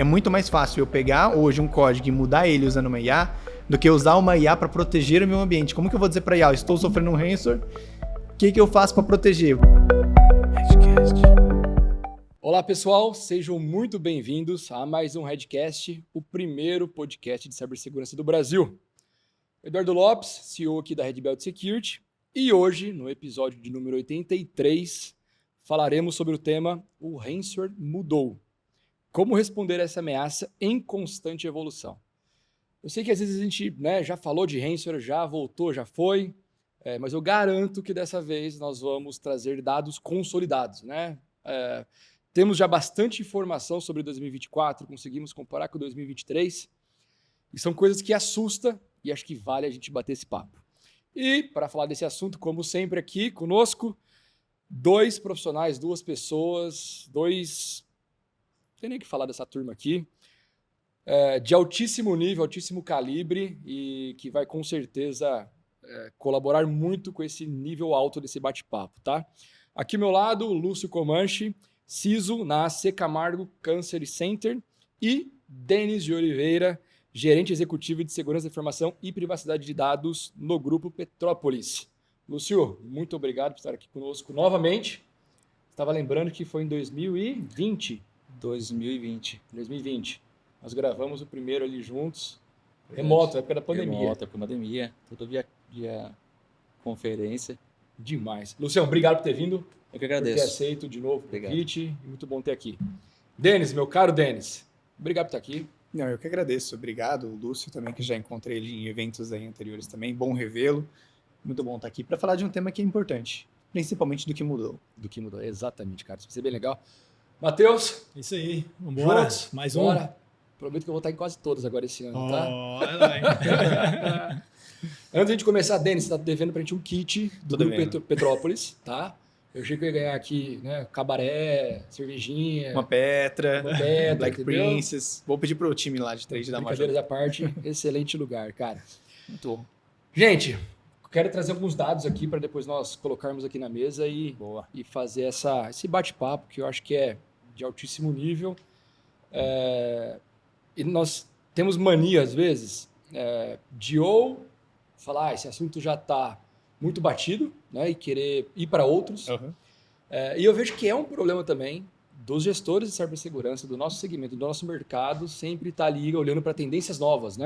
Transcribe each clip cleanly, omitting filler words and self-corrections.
muito mais fácil eu pegar hoje um código e mudar ele usando uma IA do que usar uma IA para proteger o meu ambiente. Como que eu vou dizer para a IA, estou sofrendo um ransomware, o que eu faço para proteger? Olá pessoal, sejam muito bem-vindos a mais um Redcast, o primeiro podcast de cibersegurança do Brasil. Eduardo Lopes, CEO aqui da Red Belt Security, e hoje, no episódio de número 83, falaremos sobre o tema O Ransomware Mudou. Como responder a essa ameaça em constante evolução. Eu sei que às vezes a gente já falou de ransomware, já voltou, já foi, mas eu garanto que dessa vez nós vamos trazer dados consolidados. Temos já bastante informação sobre 2024, conseguimos comparar com 2023, e são coisas que assustam e acho que vale a gente bater esse papo. E para falar desse assunto, como sempre aqui conosco, dois profissionais, duas pessoas, não tem nem o que falar dessa turma aqui, de altíssimo nível, altíssimo calibre e que vai com certeza colaborar muito com esse nível alto desse bate-papo, tá? Aqui ao meu lado, Lúcio Comanche, CISO na AC Camargo Cancer Center, e Denis de Oliveira, gerente executivo de segurança da informação e privacidade de dados no Grupo Petrópolis. Lúcio, muito obrigado por estar aqui conosco novamente. Estava lembrando que foi em 2020. 2020. Nós gravamos o primeiro ali juntos, remoto, época da pandemia. Remoto, época da pandemia, tudo via conferência. Demais. Luciano, obrigado por ter vindo. Eu que agradeço. Por ter aceito de novo o convite. Muito bom ter aqui. Denis, meu caro Denis, obrigado por estar aqui. Não, eu que agradeço. Obrigado, Lúcio, também, que já encontrei ele em eventos aí anteriores também. Bom revê-lo. Muito bom estar aqui para falar de um tema que é importante, principalmente do que mudou. Do que mudou, exatamente, cara. Isso vai ser bem legal. Matheus. Isso aí, vambora. Juntos, mais bora. um. Prometo que eu vou estar em quase todas agora esse ano, tá? Antes de a gente começar, Denis, você está devendo pra gente um kit do Grupo Petrópolis, tá? Eu achei que eu ia ganhar aqui, cabaré, cervejinha. Uma Petra, Black entendeu? Princess. Vou pedir pro time lá de 3 de dar uma ajuda. Brincadeiras à parte, excelente lugar, cara. Muito bom. Gente, quero trazer alguns dados aqui para depois nós colocarmos aqui na mesa e fazer esse bate-papo que eu acho que é de altíssimo nível. E nós temos mania, às vezes, de ou falar esse assunto já está muito batido, e querer ir para outros. Uhum. E eu vejo que é um problema também dos gestores de cibersegurança, do nosso segmento, do nosso mercado, sempre estar ali olhando para tendências novas,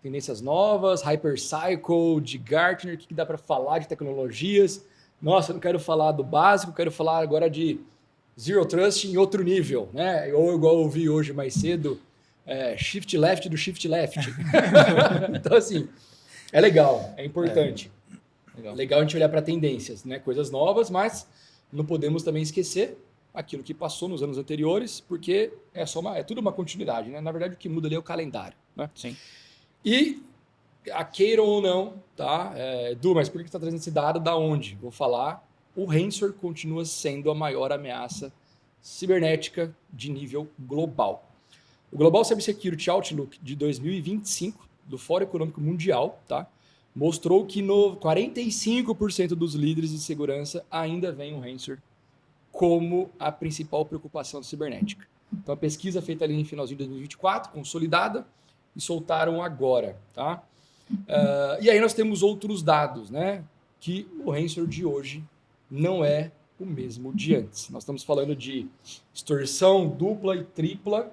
Tendências novas, Hypercycle, de Gartner, o que dá para falar de tecnologias. Nossa, eu não quero falar do básico, quero falar agora de Zero Trust em outro nível, Ou igual eu ouvi hoje mais cedo, Shift Left do Shift Left. Então, assim, é legal, é importante. Legal a gente olhar para tendências, Coisas novas, mas não podemos também esquecer aquilo que passou nos anos anteriores, porque é tudo uma continuidade, Na verdade, o que muda ali é o calendário, Sim. E, queiram ou não, tá? Edu, mas por que você está trazendo esse dado? Da onde? Vou falar. O ransomware continua sendo a maior ameaça cibernética de nível global. O Global Cybersecurity Outlook de 2025, do Fórum Econômico Mundial, tá? Mostrou que 45% dos líderes de segurança ainda veem o ransomware como a principal preocupação cibernética. Então, a pesquisa feita ali no finalzinho de 2024, consolidada, e soltaram agora, tá? E aí nós temos outros dados, que o ransomware de hoje não é o mesmo de antes. Nós estamos falando de extorsão dupla e tripla.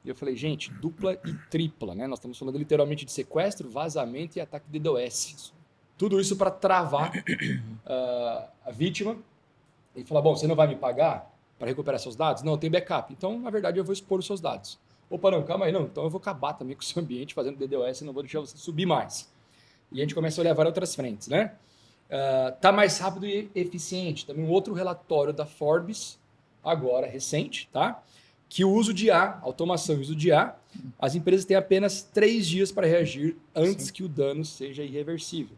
E eu falei, gente, dupla e tripla, Nós estamos falando literalmente de sequestro, vazamento e ataque de DDoS. Tudo isso para travar a vítima e falar, bom, você não vai me pagar para recuperar seus dados? Não, eu tenho backup. Então, na verdade, eu vou expor os seus dados. Opa, não, calma aí, não. Então eu vou acabar também com o seu ambiente fazendo DDoS e não vou deixar você subir mais. E a gente começa a olhar várias outras frentes, Tá mais rápido e eficiente. Também um outro relatório da Forbes, agora recente, tá? Que o uso de IA, automação e uso de IA, as empresas têm apenas 3 dias para reagir antes que o dano seja irreversível.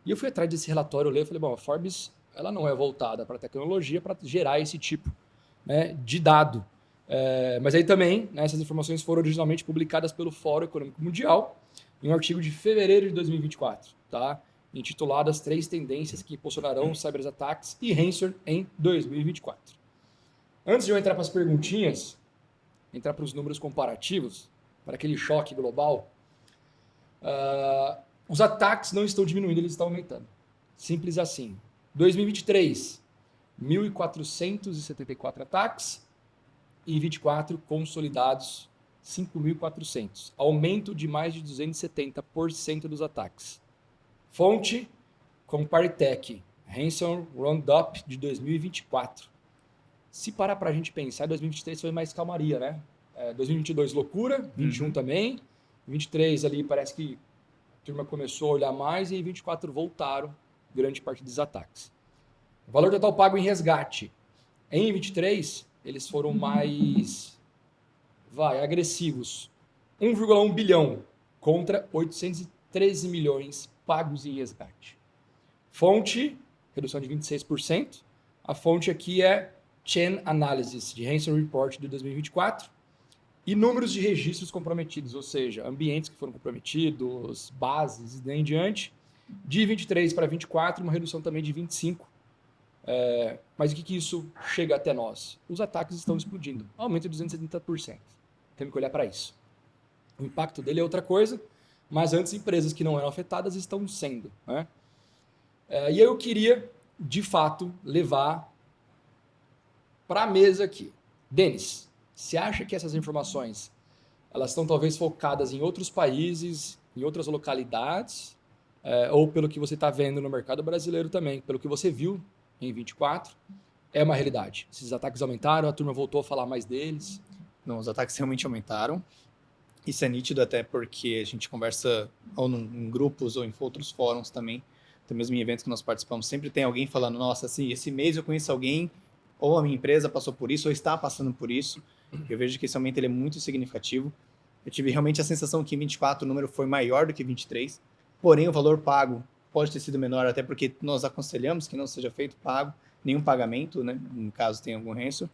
E eu fui atrás desse relatório, eu li e falei, bom, a Forbes ela não é voltada para a tecnologia para gerar esse tipo de dado. Mas aí também, essas informações foram originalmente publicadas pelo Fórum Econômico Mundial em um artigo de fevereiro de 2024, tá? Intitulado As 3 Tendências que Impulsionarão Cyberataques e Ransomware em 2024. Antes de eu entrar para as perguntinhas, entrar para os números comparativos, para aquele choque global, os ataques não estão diminuindo, eles estão aumentando. Simples assim. 2023, 1.474 ataques e 24 consolidados, 5.400. Aumento de mais de 270% dos ataques. Fonte, Comparitech, Ransom Roundup de 2024. Se parar para a gente pensar, 2023 foi mais calmaria, né? 2022 loucura, 21 também. 23 ali parece que a turma começou a olhar mais e em 24 voltaram grande parte dos ataques. O valor total pago em resgate. Em 23, eles foram mais agressivos. 1,1 bilhão contra 813 milhões pagos em resgate. Fonte, redução de 26%. A fonte aqui é Chain Analysis, de Ransom Report de 2024. E números de registros comprometidos, ou seja, ambientes que foram comprometidos, bases e daí em diante. De 23 para 24, uma redução também de 25%. Mas o que isso chega até nós? Os ataques estão explodindo. Aumento de 270%. Temos que olhar para isso. O impacto dele é outra coisa, mas antes empresas que não eram afetadas estão sendo. Né? E eu queria, de fato, levar para a mesa aqui. Denis, você acha que essas informações elas estão talvez focadas em outros países, em outras localidades, ou pelo que você está vendo no mercado brasileiro também, pelo que você viu em 24, é uma realidade? Esses ataques aumentaram, a turma voltou a falar mais deles? Não, os ataques realmente aumentaram. Isso é nítido até porque a gente conversa ou em grupos ou em outros fóruns também, até mesmo em eventos que nós participamos, sempre tem alguém falando, nossa, assim, esse mês eu conheço alguém, ou a minha empresa passou por isso, ou está passando por isso. Eu vejo que esse aumento ele é muito significativo. Eu tive realmente a sensação que em 24 o número foi maior do que 23, porém o valor pago pode ter sido menor, até porque nós aconselhamos que não seja feito pago, nenhum pagamento, né, no caso tem algum ransom.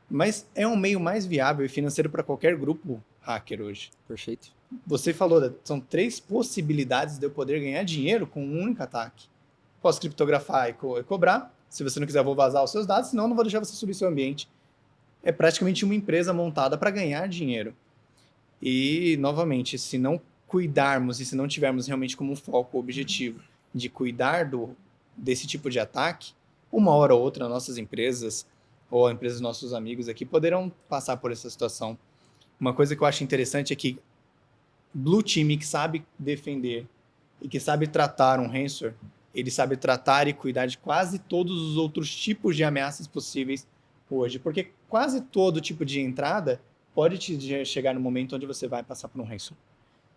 Mas é um meio mais viável e financeiro para qualquer grupo hacker hoje. Perfeito. Você falou, são 3 possibilidades de eu poder ganhar dinheiro com um único ataque. Posso criptografar e cobrar. Se você não quiser, eu vou vazar os seus dados, senão eu não vou deixar você subir seu ambiente. É praticamente uma empresa montada para ganhar dinheiro. E, novamente, se não cuidarmos e se não tivermos realmente como foco o objetivo de cuidar desse tipo de ataque, uma hora ou outra, nossas empresas ou a empresa dos nossos amigos aqui poderão passar por essa situação. Uma coisa que eu acho interessante é que Blue Team que sabe defender e que sabe tratar um ransom, ele sabe tratar e cuidar de quase todos os outros tipos de ameaças possíveis hoje, porque quase todo tipo de entrada pode te chegar no momento onde você vai passar por um ransom.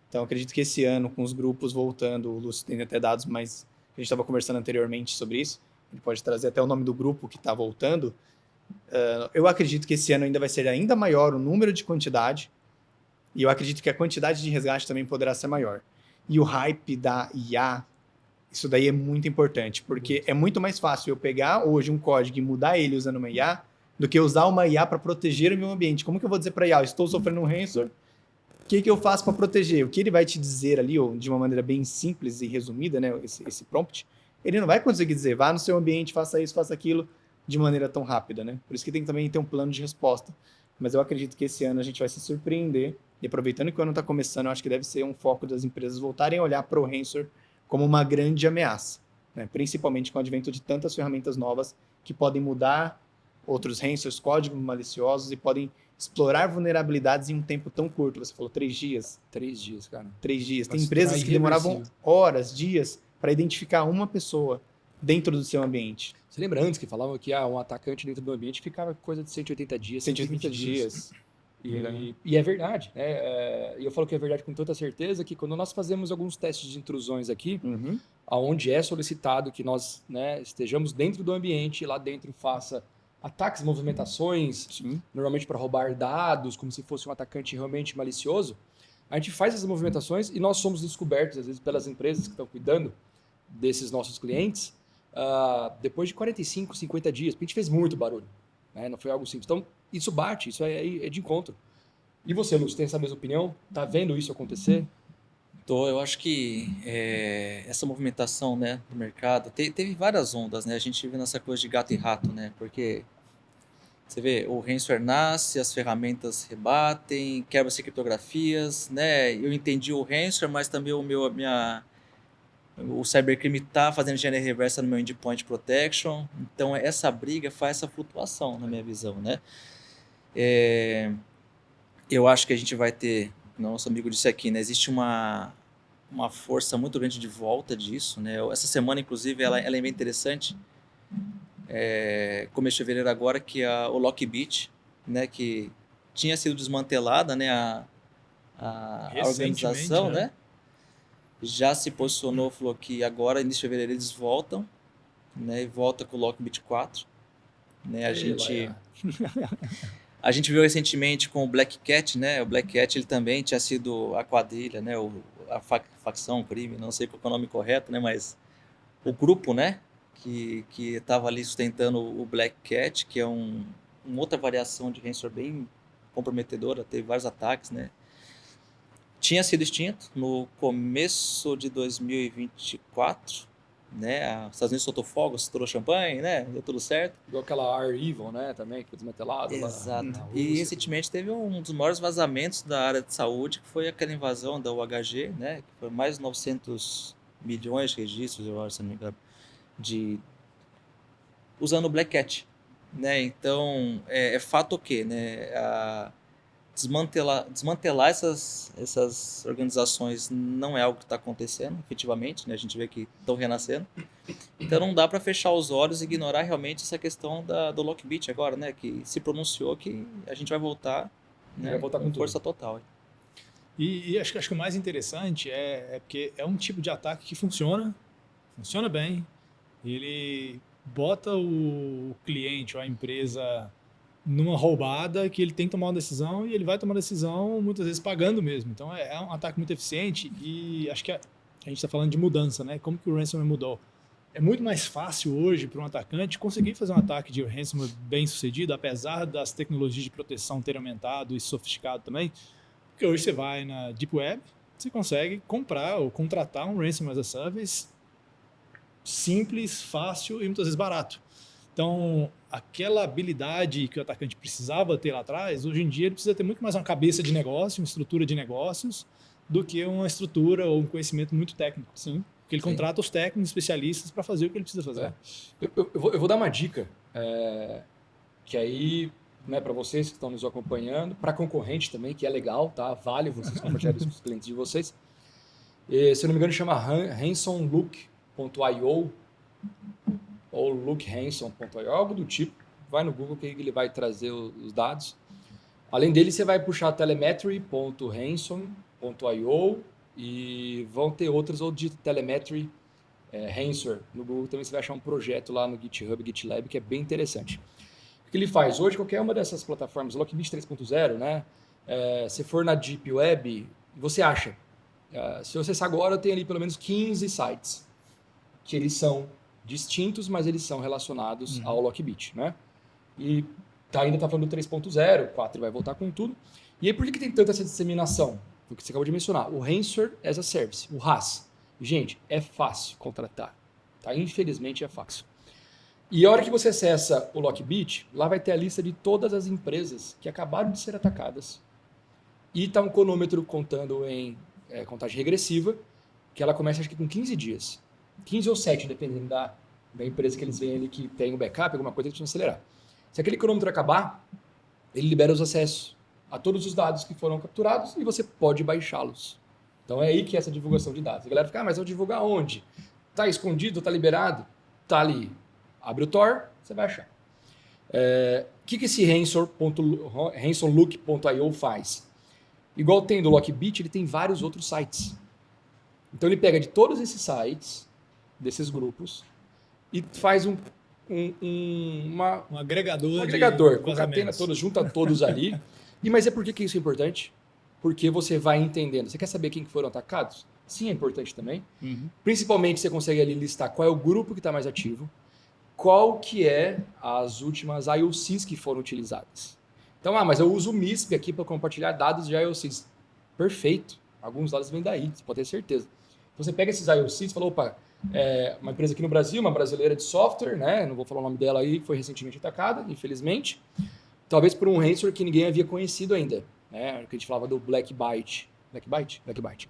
Então, acredito que esse ano, com os grupos voltando, o Lúcio tem até dados, mas a gente estava conversando anteriormente sobre isso, ele pode trazer até o nome do grupo que está voltando. Eu acredito que esse ano ainda vai ser ainda maior o número de quantidade, e eu acredito que a quantidade de resgate também poderá ser maior. E o hype da IA, isso daí é muito importante, porque é muito mais fácil eu pegar hoje um código e mudar ele usando uma IA, do que usar uma IA para proteger o meu ambiente. Como que eu vou dizer para a IA, estou sofrendo um ransom, o que eu faço para proteger? O que ele vai te dizer ali, ou de uma maneira bem simples e resumida, né, esse prompt, ele não vai conseguir dizer, vá no seu ambiente, faça isso, faça aquilo, de maneira tão rápida, né? Por isso que tem que também ter um plano de resposta. Mas eu acredito que esse ano a gente vai se surpreender, e aproveitando que o ano está começando, eu acho que deve ser um foco das empresas voltarem a olhar para o ransom como uma grande ameaça, né? Principalmente com o advento de tantas ferramentas novas que podem mudar outros ransoms, códigos maliciosos e podem explorar vulnerabilidades em um tempo tão curto. Você falou 3 dias. 3 dias, cara. 3 dias. Tem Mas empresas que demoravam irreversível. horas, dias, para identificar uma pessoa dentro do seu ambiente. Você lembra antes que falavam que um atacante dentro do ambiente ficava coisa de 180 dias, 180 dias. E é verdade, né? E eu falo que é verdade com tanta certeza que quando nós fazemos alguns testes de intrusões aqui, Uhum. onde é solicitado que nós, né, estejamos dentro do ambiente, lá dentro faça ataques, movimentações, Sim. normalmente para roubar dados, como se fosse um atacante realmente malicioso, a gente faz essas movimentações e nós somos descobertos, às vezes, pelas empresas que estão cuidando desses nossos clientes, depois de 45, 50 dias, porque a gente fez muito barulho, né? Não foi algo simples. Então, isso bate, isso é de encontro. E você, Lúcio, tem essa mesma opinião? Tá vendo isso acontecer? Eu acho que essa movimentação, né, do mercado teve várias ondas, né? A gente vive nessa coisa de gato e rato, né? Porque Você vê, o ransomware nasce, as ferramentas rebatem, quebra-se criptografias, né? Eu entendi o ransomware, mas também o cybercrime está fazendo engenharia reversa no meu endpoint protection. Então, essa briga faz essa flutuação, na minha visão, né? Eu acho que a gente vai ter, nosso amigo disse aqui, né? Existe uma força muito grande de volta disso, né? Essa semana, inclusive, ela é bem interessante. Começo de fevereiro agora, que o Lockbit, né? Que tinha sido desmantelada, né? A organização, né? Já se posicionou, falou que agora, início de fevereiro, eles voltam, né? E volta com o Lockbit 4. Né? A gente viu recentemente com o Black Cat, né? O Black Cat ele também tinha sido a quadrilha, né? A facção, crime, não sei qual é o nome correto, né? Mas o grupo, né? Que estava ali sustentando o Black Cat, que é uma outra variação de ransomware bem comprometedora, teve vários ataques, né? Tinha sido extinto no começo de 2024, né? Os Estados Unidos soltou fogos, estourou champanhe, né? Deu tudo certo. Igual aquela R-Evil, né? Também, que foi desmantelado. Exato. E recentemente teve um dos maiores vazamentos da área de saúde, que foi aquela invasão da UHG, né? Que foi mais de 900 milhões de registros, eu acho, se não me engano, usando o Black Cat, né? Então, é fato o quê, né? Desmantelar essas organizações não é algo que está acontecendo, efetivamente, né? A gente vê que estão renascendo. Então não dá para fechar os olhos e ignorar realmente essa questão do Lockbit agora, né? Que se pronunciou que a gente vai voltar, né? Vai voltar com força total. E acho que o mais interessante é porque é um tipo de ataque que funciona bem. Ele bota o cliente ou a empresa numa roubada que ele tem que tomar uma decisão e ele vai tomar uma decisão muitas vezes pagando mesmo. Então é um ataque muito eficiente e acho que a gente está falando de mudança, né? Como que o ransomware mudou? É muito mais fácil hoje para um atacante conseguir fazer um ataque de ransomware bem sucedido, apesar das tecnologias de proteção terem aumentado e sofisticado também, porque hoje você vai na Deep Web, você consegue comprar ou contratar um ransomware as a service simples, fácil e muitas vezes barato. Então, aquela habilidade que o atacante precisava ter lá atrás, hoje em dia ele precisa ter muito mais uma cabeça de negócio, uma estrutura de negócios, do que uma estrutura ou um conhecimento muito técnico. Sim. Porque ele contrata os técnicos, especialistas para fazer o que ele precisa fazer. Eu vou dar uma dica, que aí, né, para vocês que estão nos acompanhando, para concorrente também, que é legal, tá? Vale vocês compartilharem isso com os clientes de vocês. Se eu não me engano, chama ransomlook.io ou lookransom.io, algo do tipo. Vai no Google que ele vai trazer os dados. Além dele, você vai puxar telemetry.ransom.io e vão ter outros, ou de telemetry ransomware. No Google também você vai achar um projeto lá no GitHub, GitLab, que é bem interessante. O que ele faz? Hoje, qualquer uma dessas plataformas, Lockbit 3.0, né? Se for na Deep Web, você acha. Se você acessar agora, tem ali pelo menos 15 sites que eles são distintos, mas eles são relacionados ao Lockbit, né? E ainda está falando do 3.0, o 4 vai voltar com tudo. E aí por que tem tanta essa disseminação? O que você acabou de mencionar, o Ransomware as a Service, o RAS. Gente, é fácil contratar, tá? Infelizmente é fácil. E a hora que você acessa o Lockbit, lá vai ter a lista de todas as empresas que acabaram de ser atacadas. E está um cronômetro contando em contagem regressiva, que ela começa acho que com 15 dias. 15 ou 7, dependendo da empresa que eles veem ali que tem o backup, alguma coisa que precisa acelerar. Se aquele cronômetro acabar, ele libera os acessos a todos os dados que foram capturados e você pode baixá-los. Então é aí que é essa divulgação de dados. A galera fica, mas eu divulgar onde? Está escondido, está liberado? Está ali. Abre o Tor, você vai achar. O que esse ransomlook.io faz? Igual tem do Lockbit, ele tem vários outros sites. Então ele pega de todos esses sites, desses grupos, e faz um agregador, concatena todos, junta todos ali. Mas por que isso é importante? Porque você vai entendendo. Você quer saber quem foram atacados? Sim, é importante também. Principalmente você consegue ali listar qual é o grupo que está mais ativo, qual que é as últimas IOCs que foram utilizadas. Então, mas eu uso o MISP aqui para compartilhar dados de IOCs. Perfeito. Alguns dados vêm daí, você pode ter certeza. Você pega esses IOCs e fala, opa, uma empresa aqui no Brasil, uma brasileira de software, né? Não vou falar o nome dela aí, foi recentemente atacada, infelizmente. Talvez por um ransomware que ninguém havia conhecido ainda, né? Que a gente falava do Black Byte. Black Byte? Black Byte.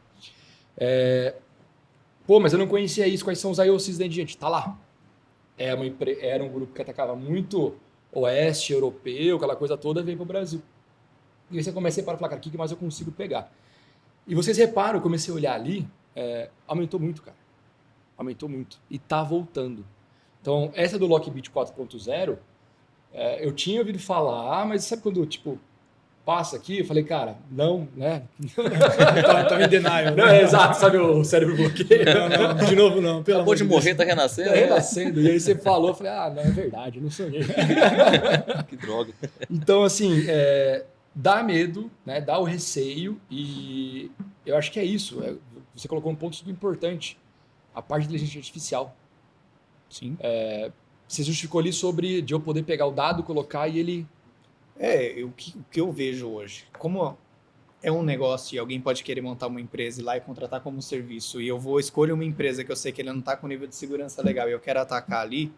Pô, mas eu não conhecia isso, quais são os IOCs da diante? Tá lá. Era um grupo que atacava muito oeste, europeu, aquela coisa toda, veio para o Brasil. E aí você começa a falar, cara, o que mais eu consigo pegar? E vocês reparam, eu comecei a olhar ali, aumentou muito, cara. Aumentou muito. E tá voltando. Então, essa do Lockbit 4.0, eu tinha ouvido falar, mas sabe quando, tipo, passa aqui, eu falei, cara, não, né? Tava em denial. Não, exato, sabe o cérebro bloqueio? Não, de novo não. Acabou de morrer, tá renascendo. Tá renascendo. E aí você falou, eu falei, não, é verdade, eu não sonhei. Que droga. Então, assim, dá medo, né? Dá o receio e eu acho que é isso. Você colocou um ponto super importante, a parte de inteligência artificial. Sim. Você justificou ali sobre de eu poder pegar o dado, colocar e ele... O que eu vejo hoje, como é um negócio e alguém pode querer montar uma empresa e ir lá e contratar como serviço, e eu vou escolher uma empresa que eu sei que ele não está com nível de segurança legal e eu quero atacar ali,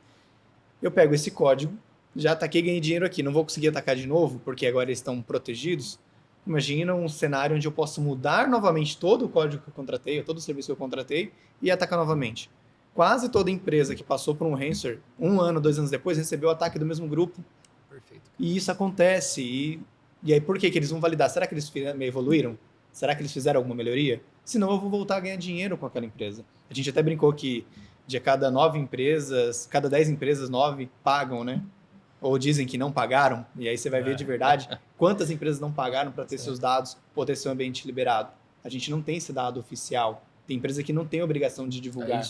eu pego esse código, já ataquei e ganhei dinheiro aqui, não vou conseguir atacar de novo, porque agora eles estão protegidos. Imagina um cenário onde eu posso mudar novamente todo o código que eu contratei, todo o serviço que eu contratei, e atacar novamente. Quase toda empresa que passou por um ransomware, 1 ano, 2 anos depois, recebeu o ataque do mesmo grupo. Perfeito. E isso acontece. E aí, por que eles vão validar? Será que eles evoluíram? Será que eles fizeram alguma melhoria? Senão, eu vou voltar a ganhar dinheiro com aquela empresa. A gente até brincou que de cada 10 empresas, 9 pagam, né? Ou dizem que não pagaram. E aí você vai ver de verdade quantas empresas não pagaram para ter seus dados, ou ter seu ambiente liberado. A gente não tem esse dado oficial. Tem empresa que não tem obrigação de divulgar.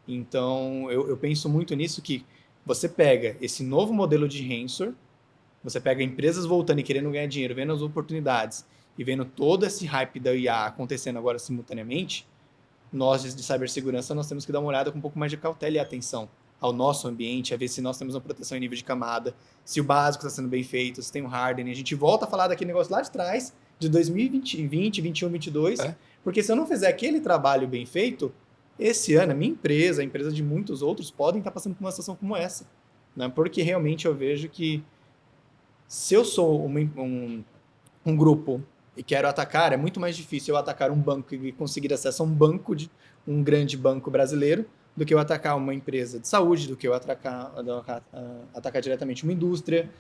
Então, eu penso muito nisso, que você pega esse novo modelo de ransomware, você pega empresas voltando e querendo ganhar dinheiro, vendo as oportunidades e vendo todo esse hype da IA acontecendo agora simultaneamente, nós de cibersegurança nós temos que dar uma olhada com um pouco mais de cautela e atenção ao nosso ambiente, a ver se nós temos uma proteção em nível de camada, se o básico está sendo bem feito, se tem um hardening. A gente volta a falar daquele negócio lá de trás, de 2020, 2021, 2022, porque se eu não fizer aquele trabalho bem feito, esse ano a minha empresa, a empresa de muitos outros, podem estar passando por uma situação como essa. Né? Porque realmente eu vejo que se eu sou um grupo e quero atacar, é muito mais difícil eu atacar um banco e conseguir acesso a um grande banco brasileiro, do que eu atacar uma empresa de saúde, do que eu atacar diretamente uma indústria,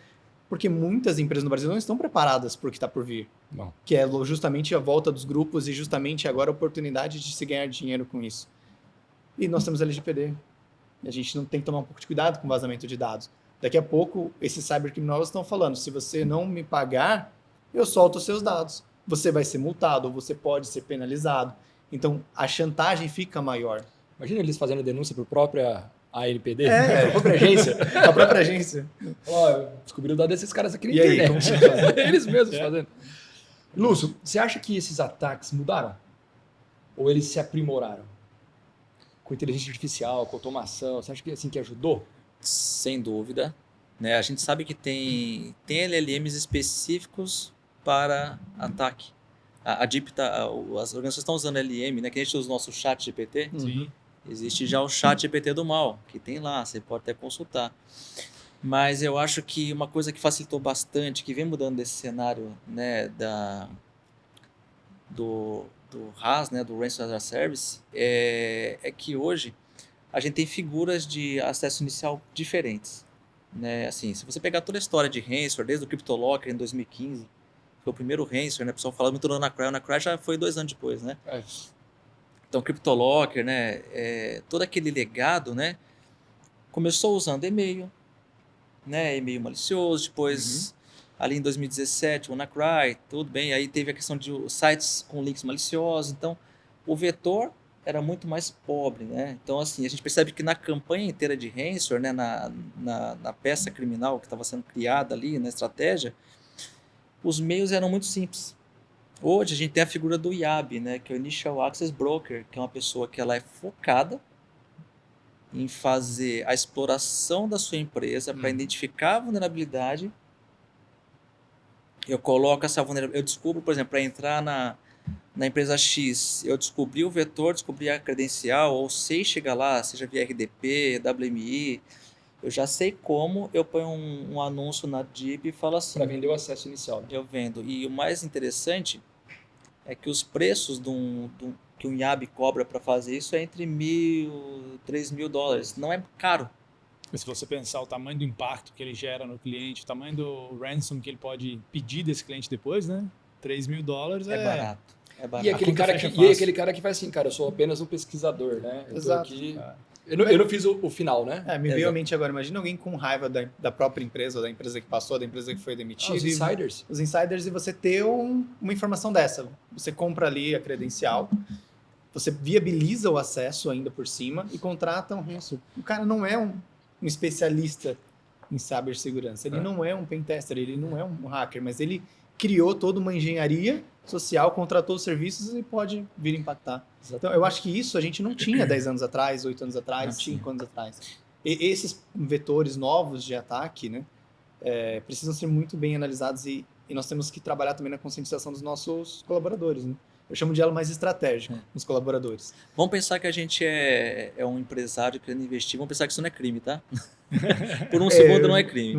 porque muitas empresas no Brasil não estão preparadas para o que está por vir. Não. Que é justamente a volta dos grupos e justamente agora a oportunidade de se ganhar dinheiro com isso. E nós temos LGPD. A gente não tem que tomar um pouco de cuidado com o vazamento de dados. Daqui a pouco, esses cybercriminosos estão falando, se você não me pagar, eu solto os seus dados. Você vai ser multado, ou você pode ser penalizado. Então, a chantagem fica maior. Imagina eles fazendo denúncia por própria ANPD, a própria agência. A própria agência. Descobriram o dado desses caras aqui na E aí, internet. como você faz? Eles mesmos fazendo. Lúcio, você acha que esses ataques mudaram? Ou eles se aprimoraram? Com inteligência artificial, com automação, você acha que assim que ajudou? Sem dúvida. Né? A gente sabe que tem LLMs específicos para ataque. A DIP as organizações estão usando LLM, né? Que a gente usa o nosso chat GPT. Sim. Existe já o chat GPT do mal, que tem lá, você pode até consultar. Mas eu acho que uma coisa que facilitou bastante, que vem mudando desse cenário, né, do RAS, né, do Ransomware as a Service, é que hoje a gente tem figuras de acesso inicial diferentes. Né? Assim, se você pegar toda a história de ransomware, desde o CryptoLocker em 2015, foi o primeiro ransomware, né? O pessoal fala muito do WannaCry. O WannaCry já foi 2 anos depois, né? Então, CryptoLocker, né? Todo aquele legado, né? Começou usando e-mail, né? E-mail malicioso. Depois, ali em 2017, o WannaCry, tudo bem. Aí teve a questão de sites com links maliciosos. Então, o vetor era muito mais pobre, né? Então, assim, a gente percebe que na campanha inteira de ransomware, né? Na peça criminal que estava sendo criada ali, na estratégia, os meios eram muito simples. Hoje a gente tem a figura do IAB, né, que é o Initial Access Broker, que é uma pessoa que ela é focada em fazer a exploração da sua empresa para identificar a vulnerabilidade. Eu coloco essa vulnerabilidade, eu descubro, por exemplo, para entrar na empresa X eu descobri o vetor, descobri a credencial, ou sei chegar lá, seja via RDP, WMI, eu já sei como eu ponho um anúncio na DIB e falo assim, Para vender o acesso inicial. eu vendo. E o mais interessante é que os preços que um IAB cobra para fazer isso é entre $1.000, $3.000. Não é caro. Se você pensar o tamanho do impacto que ele gera no cliente, o tamanho do ransom que ele pode pedir desse cliente depois, né? $3.000 É barato. É barato. E aquele, conta cara fecha que, fácil. e aquele cara que faz assim, cara, eu sou apenas um pesquisador, né? Eu tô Exato. aqui... Eu não fiz o final, né? Me veio à mente agora, imagina alguém com raiva da própria empresa, ou da empresa que passou, da empresa que foi demitida. Os insiders. Os insiders, e você ter uma informação dessa. Você compra ali a credencial, você viabiliza o acesso ainda por cima e contrata um ransom. O cara não é um especialista em cibersegurança, ele não é um pentester, ele não é um hacker, mas ele criou toda uma engenharia social, contratou os serviços e pode vir impactar. Então, eu acho que isso a gente não tinha 10 anos atrás, 8 anos atrás, 5 anos atrás. E esses vetores novos de ataque, né, precisam ser muito bem analisados e nós temos que trabalhar também na conscientização dos nossos colaboradores, né? Eu chamo de elo mais estratégico, os colaboradores. Vamos pensar que a gente é um empresário querendo investir, vamos pensar que isso não é crime, tá? Por um segundo não é crime.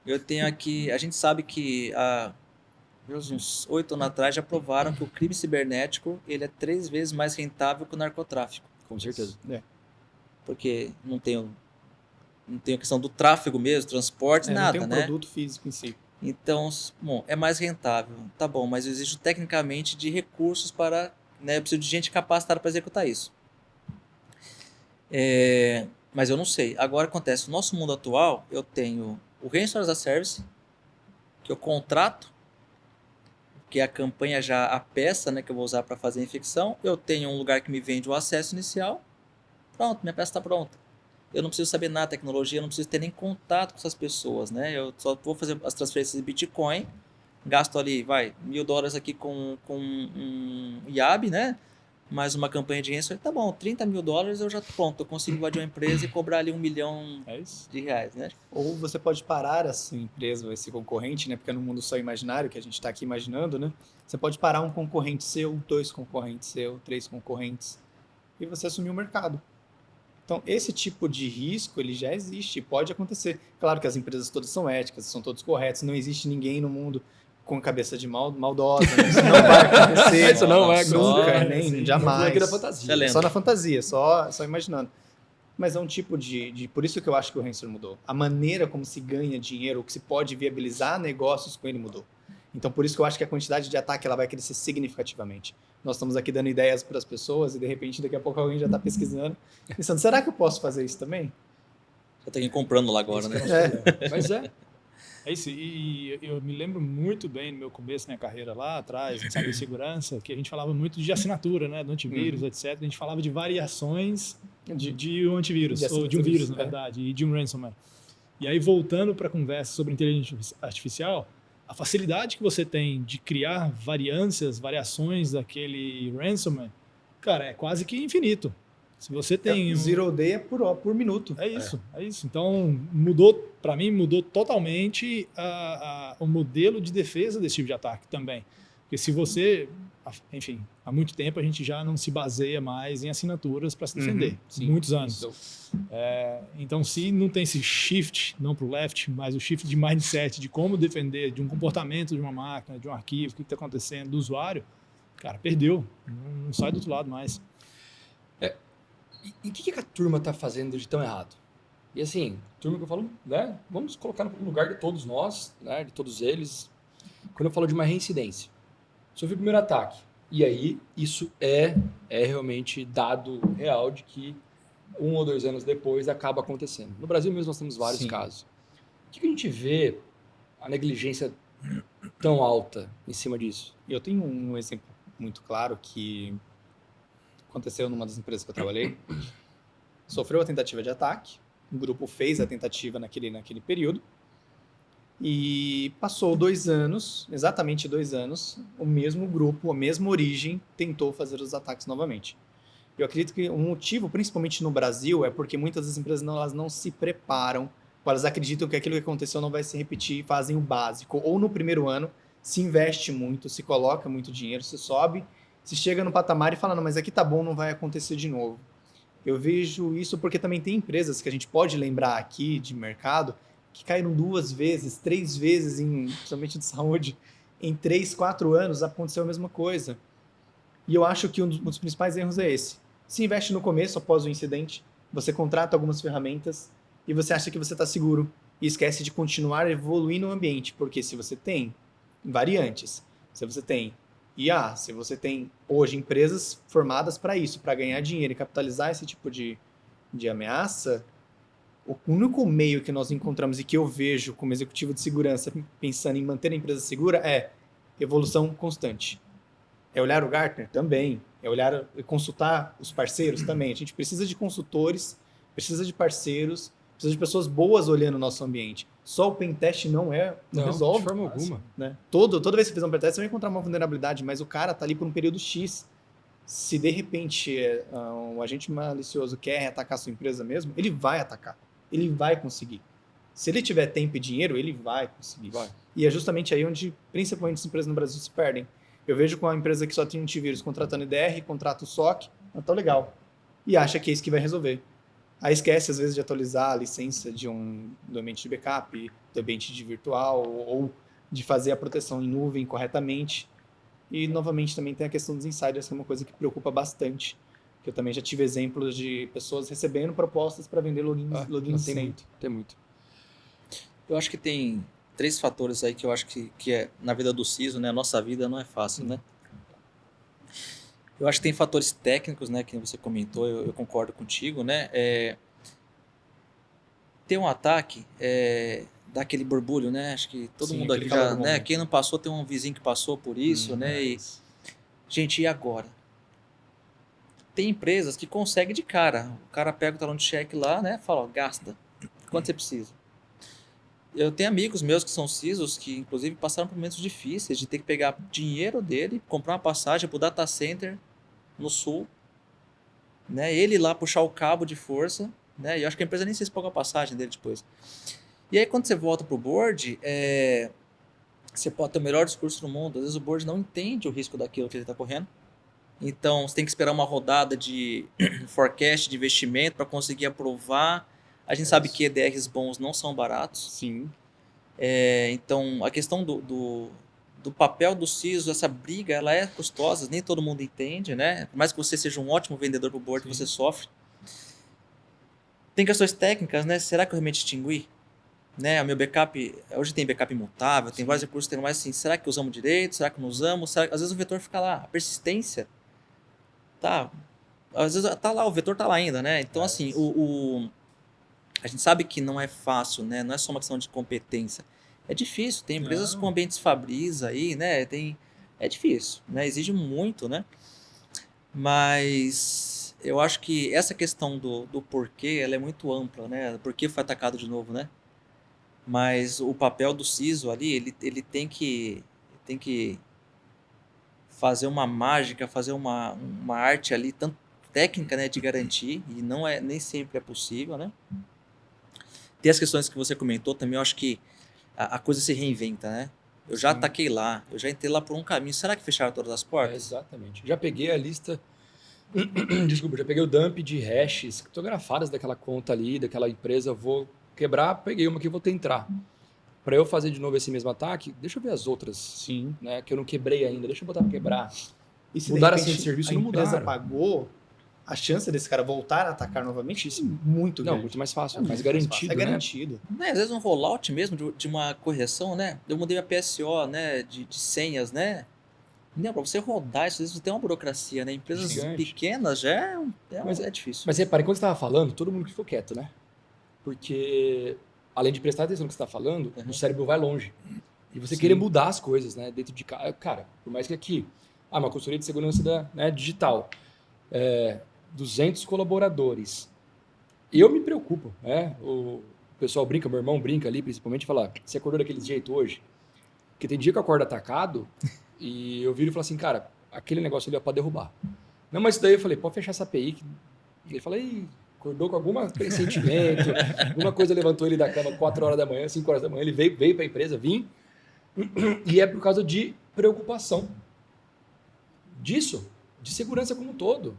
Eu tenho aqui, a gente sabe que há uns 8 anos atrás já provaram que o crime cibernético ele é 3 vezes mais rentável que o narcotráfico. Com certeza. Porque não tem a questão do tráfego mesmo, transporte, nada, não tem né? produto físico em si. Então, bom, é mais rentável, tá bom, mas eu exijo tecnicamente de recursos para, né, eu preciso de gente capacitada para executar isso. Mas eu não sei. Agora acontece, no nosso mundo atual, eu tenho o Ransomware as a Service, que eu contrato, que é a campanha já, a peça, né, que eu vou usar para fazer a infecção. Eu tenho um lugar que me vende o acesso inicial. Pronto, minha peça está pronta. Eu não preciso saber nada de tecnologia, eu não preciso ter nem contato com essas pessoas, né? Eu só vou fazer as transferências de Bitcoin, gasto ali, $1.000 aqui com um IAB, né? Mais uma campanha de ransomware, tá bom, $30.000 eu já pronto, eu consigo invadir uma empresa e cobrar ali R$1 milhão, né? Ou você pode parar a sua empresa, esse concorrente, né? Porque é no mundo só imaginário que a gente está aqui imaginando, né? Você pode parar um concorrente seu, 2 concorrentes seu, 3 concorrentes e você assumir o mercado. Então, esse tipo de risco, ele já existe, pode acontecer. Claro que as empresas todas são éticas, são todos corretos, não existe ninguém no mundo com cabeça de maldosa, né? Isso não vai acontecer. Isso não vai nunca, acontecer. nem jamais. Aqui da fantasia. Excelente. Só na fantasia, só imaginando. Mas é um tipo de... Por isso que eu acho que o ransomware mudou. A maneira como se ganha dinheiro, o que se pode viabilizar negócios com ele mudou. Então, por isso que eu acho que a quantidade de ataque ela vai crescer significativamente. Nós estamos aqui dando ideias para as pessoas e, de repente, daqui a pouco alguém já está pesquisando, pensando, será que eu posso fazer isso também? Já tem comprando lá agora, né? Mas é. É isso, e eu me lembro muito bem no meu começo, minha carreira lá atrás, em cibersegurança, que a gente falava muito de assinatura, né, do antivírus, etc. A gente falava de variações de um antivírus, ou de um vírus, na verdade, e de um ransomware. E aí, voltando para a conversa sobre inteligência artificial, a facilidade que você tem de criar variações daquele ransomware, cara, é quase que infinito. Se você tem Zero day é por minuto. É isso. Então, mudou, para mim, mudou totalmente o modelo de defesa desse tipo de ataque também. Porque se você, enfim, há muito tempo a gente já não se baseia mais em assinaturas para se defender. Muitos anos. Então, se não tem esse shift, não para o left, mas o shift de mindset de como defender de um comportamento de uma máquina, de um arquivo, o que está acontecendo, do usuário, cara, perdeu. Não sai do outro lado mais. E o que a turma está fazendo de tão errado? E assim, turma que eu falo, né? Vamos colocar no lugar de todos nós, né? De todos eles. Quando eu falo de uma reincidência, sofri o primeiro ataque. E aí, isso é realmente dado real de que 1 ou 2 anos depois acaba acontecendo. No Brasil mesmo nós temos vários casos. Por que a gente vê a negligência tão alta em cima disso? Eu tenho um exemplo muito claro que aconteceu numa das empresas que eu trabalhei. Sofreu a tentativa de ataque, o grupo fez a tentativa naquele período e passou 2 anos, exatamente 2 anos, o mesmo grupo, a mesma origem, tentou fazer os ataques novamente. Eu acredito que um motivo, principalmente no Brasil, é porque muitas das empresas elas não se preparam, elas acreditam que aquilo que aconteceu não vai se repetir, fazem o básico. Ou no primeiro ano, se investe muito, se coloca muito dinheiro, se sobe se chega no patamar e fala, não, mas aqui tá bom, não vai acontecer de novo. Eu vejo isso porque também tem empresas que a gente pode lembrar aqui de mercado que caíram 2 vezes, 3 vezes, principalmente de saúde, em 3, 4 anos aconteceu a mesma coisa. E eu acho que um dos principais erros é esse. Se investe no começo, após o incidente, você contrata algumas ferramentas e você acha que você está seguro e esquece de continuar evoluindo o ambiente, porque se você tem variantes, se você tem IA, se você tem hoje empresas formadas para isso, para ganhar dinheiro e capitalizar esse tipo de ameaça, o único meio que nós encontramos e que eu vejo como executivo de segurança pensando em manter a empresa segura é evolução constante. É olhar o Gartner? Também. É olhar e consultar os parceiros? Também. A gente precisa de consultores, precisa de parceiros, precisa de pessoas boas olhando o nosso ambiente. Só o pentest não resolve. De forma alguma. Né? Toda vez que você fizer um pentest, você vai encontrar uma vulnerabilidade, mas o cara tá ali por um período X. Se de repente um agente malicioso quer atacar a sua empresa mesmo, ele vai atacar. Ele vai conseguir. Se ele tiver tempo e dinheiro, ele vai conseguir. Vai. E é justamente aí onde, principalmente as empresas no Brasil, se perdem. Eu vejo com a empresa que só tem antivírus contratando IDR, contrata o SOC, tá legal. E acha que é isso que vai resolver. Aí esquece, às vezes, de atualizar a licença do ambiente de backup, do ambiente de virtual, ou de fazer a proteção em nuvem corretamente. E, novamente, também tem a questão dos insiders, que é uma coisa que preocupa bastante. Que eu também já tive exemplos de pessoas recebendo propostas para vender logins sem. Tem muito. Eu acho que tem 3 fatores aí que eu acho que é na vida do CISO, né? A nossa vida não é fácil, né? Eu acho que tem fatores técnicos, né? Que você comentou, eu concordo contigo, né? Ter um ataque, dá aquele borbulho, né? Acho que todo mundo aqui já, né? Quem não passou, tem um vizinho que passou por isso, né? E, gente, e agora? Tem empresas que conseguem de cara. O cara pega o talão de cheque lá, né? Fala, ó, gasta. Quanto você precisa? Eu tenho amigos meus que são CISOs que, inclusive, passaram por momentos difíceis de ter que pegar dinheiro dele, comprar uma passagem para o data center no sul, né? Ele lá puxar o cabo de força, né? E eu acho que a empresa nem sei se pagou a passagem dele depois. E aí, quando você volta pro board, você pode ter o melhor discurso do mundo. Às vezes o board não entende o risco daquilo que ele está correndo. Então, você tem que esperar uma rodada de forecast de investimento para conseguir aprovar. A gente sabe que EDRs bons não são baratos. Sim. Então, a questão do papel do CISO, essa briga, ela é custosa, nem todo mundo entende, né? Por mais que você seja um ótimo vendedor para o board, você sofre. Tem questões técnicas, né? Será que eu realmente extingui? Né? O meu backup, hoje tem backup imutável, tem vários recursos, tem mais assim, será que usamos direito? Será que não usamos? Às vezes o vetor fica lá, a persistência tá, às vezes tá lá, o vetor tá lá ainda, né? Então, assim, a gente sabe que não é fácil, né? Não é só uma questão de competência. É difícil, tem empresas com ambientes Fabris aí, né? É difícil, né? Exige muito, né? Mas eu acho que essa questão do porquê, ela é muito ampla, né? Por que foi atacado de novo, né? Mas o papel do CISO ali, ele tem que fazer uma mágica, fazer uma arte ali, tanto técnica, né, de garantir, e nem sempre é possível, né? Tem as questões que você comentou também, eu acho que a coisa se reinventa, né? Eu já ataquei lá, eu já entrei lá por um caminho, será que fecharam todas as portas? Exatamente. Já peguei a lista, desculpa, já peguei o dump de hashes criptografadas daquela conta ali, daquela empresa, vou quebrar, peguei uma que vou tentar. Para eu fazer de novo esse mesmo ataque, deixa eu ver as outras, né, que eu não quebrei ainda, deixa eu botar para quebrar. E se mudaram de assim de repente serviço, a não empresa mudaram. pagou, a chance desse cara voltar a atacar novamente é muito grande. Não, muito mais fácil, muito mais mais garantido, fácil. É né? garantido. Né, às vezes um rollout mesmo de uma correção, né? Eu mudei a PSO, né? De senhas, né? Não, para você rodar isso, às vezes tem uma burocracia, né? Empresas Gigante. pequenas já é difícil. Mas repare, quando você estava falando, todo mundo ficou quieto, né? Porque, além de prestar atenção no que você está falando, o cérebro vai longe. E você querer mudar as coisas, né? Dentro de casa. Cara, por mais que aqui, uma consultoria de segurança digital, 200 colaboradores. Eu me preocupo, né? O pessoal brinca, meu irmão brinca ali, principalmente, fala, você acordou daquele jeito hoje? Porque tem dia que eu acordo atacado e eu viro e falo assim, cara, aquele negócio ali é para derrubar. Não, mas daí eu falei, pode fechar essa API. Ele falou, acordou com algum pressentimento, alguma coisa levantou ele da cama 4 horas da manhã, 5 horas da manhã, ele veio para a empresa, e é por causa de preocupação. disso, de segurança como um todo.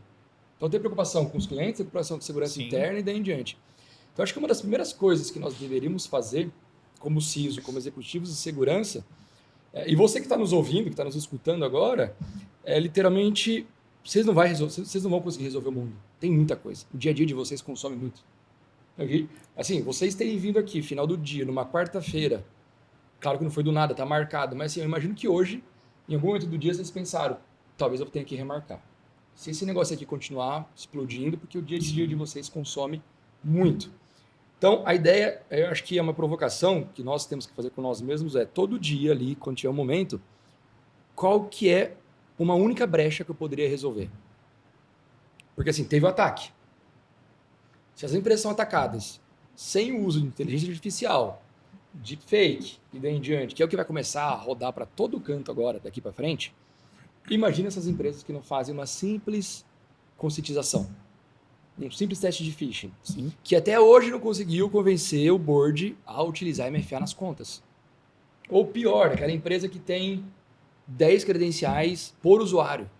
Então tem preocupação com os clientes, tem preocupação com segurança Sim. interna e daí em diante. Então acho que uma das primeiras coisas que nós deveríamos fazer, como CISO, como executivos de segurança, e você que está nos ouvindo, que está nos escutando agora, é literalmente, vocês não vão conseguir resolver o mundo. Tem muita coisa. O dia a dia de vocês consome muito. Okay? Assim, vocês terem vindo aqui, final do dia, numa quarta-feira, claro que não foi do nada, tá marcado, mas assim, eu imagino que hoje, em algum momento do dia, vocês pensaram, talvez eu tenha que remarcar. Se esse negócio aqui continuar explodindo, porque o dia a dia de vocês consome muito. Então, a ideia, eu acho que é uma provocação que nós temos que fazer com nós mesmos, é todo dia ali, quando tiver um momento, qual que é uma única brecha que eu poderia resolver? Porque assim, teve o ataque. Se as empresas são atacadas sem o uso de inteligência artificial, deepfake e daí em diante, que é o que vai começar a rodar para todo canto agora, daqui para frente, imagina essas empresas que não fazem uma simples conscientização, um simples teste de phishing, Sim. que até hoje não conseguiu convencer o board a utilizar MFA nas contas. Ou pior, aquela empresa que tem 10 credenciais por usuário.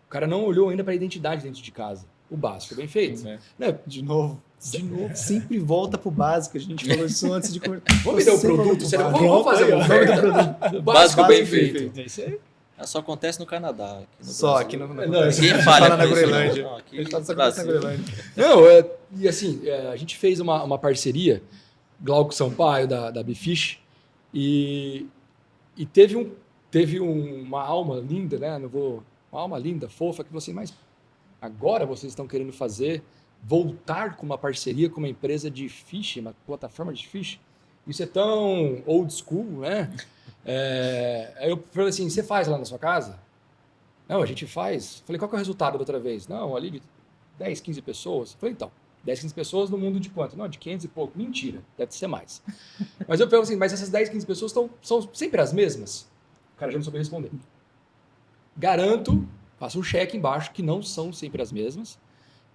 O cara não olhou ainda para a identidade dentro de casa. O básico, bem feito. É. Né? De novo. Sempre volta pro básico. A gente falou isso antes de começar. Vamos vender o produto, sério? Vamos fazer uma Nome do oferta. produto. O básico bem bem feito. É isso aí. Só acontece no Canadá. Aqui no Só Brasil. aqui no Não, Ninguém fala falha na com isso, Groenlândia. não. Aqui A gente fala no só na Brasil. Groenlândia. Não, e assim, a gente fez uma parceria, Glauco Sampaio, da Bifish, e teve uma alma linda, né? Uma alma linda, fofa, que você, mas agora vocês estão querendo voltar com uma parceria com uma empresa de phishing, uma plataforma de phishing. Isso é tão old school, né? Aí eu falei assim, você faz lá na sua casa? Não, a gente faz. Falei, qual que é o resultado da outra vez? Não, ali de 10, 15 pessoas. Falei, então, 10, 15 pessoas no mundo de quanto? Não, de 500 e pouco. Mentira, deve ser mais. Mas eu pergunto assim, mas essas 10, 15 pessoas são sempre as mesmas? O cara já não soube responder. Garanto, faço um cheque embaixo, que não são sempre as mesmas.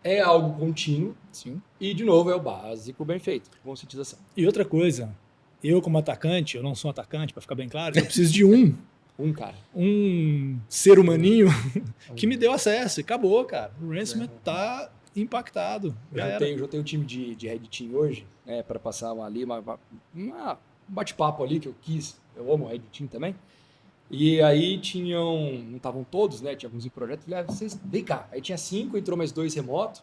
É algo contínuo. Sim. E, de novo, é o básico bem feito. Conscientização. E outra coisa, eu como atacante, eu não sou um atacante, para ficar bem claro, eu preciso de um Cara. ser humaninho que me deu acesso e acabou, cara. O ransomware tá impactado. Já era. Eu tenho um time de Red Team hoje, né, para passar um bate-papo ali que eu quis. Eu amo Red Team também. E aí não estavam todos, né? Tinha alguns em projeto. Falei, vocês, vem cá. Aí tinha 5, entrou mais 2 remoto.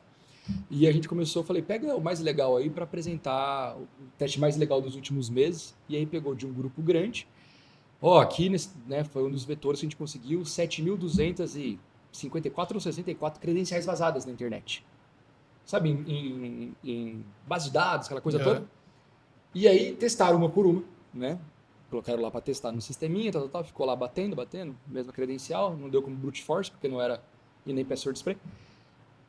E a gente começou, falei, pega o mais legal aí para apresentar o teste mais legal dos últimos meses. E aí pegou de um grupo grande. Aqui, né, foi um dos vetores que a gente conseguiu 7.254 ou 64 credenciais vazadas na internet. Sabe, em base de dados, aquela coisa toda. E aí testaram uma por uma, né? Colocaram lá para testar no sisteminha, tal, ficou lá batendo, mesma credencial, não deu como brute force, porque não era e nem password display.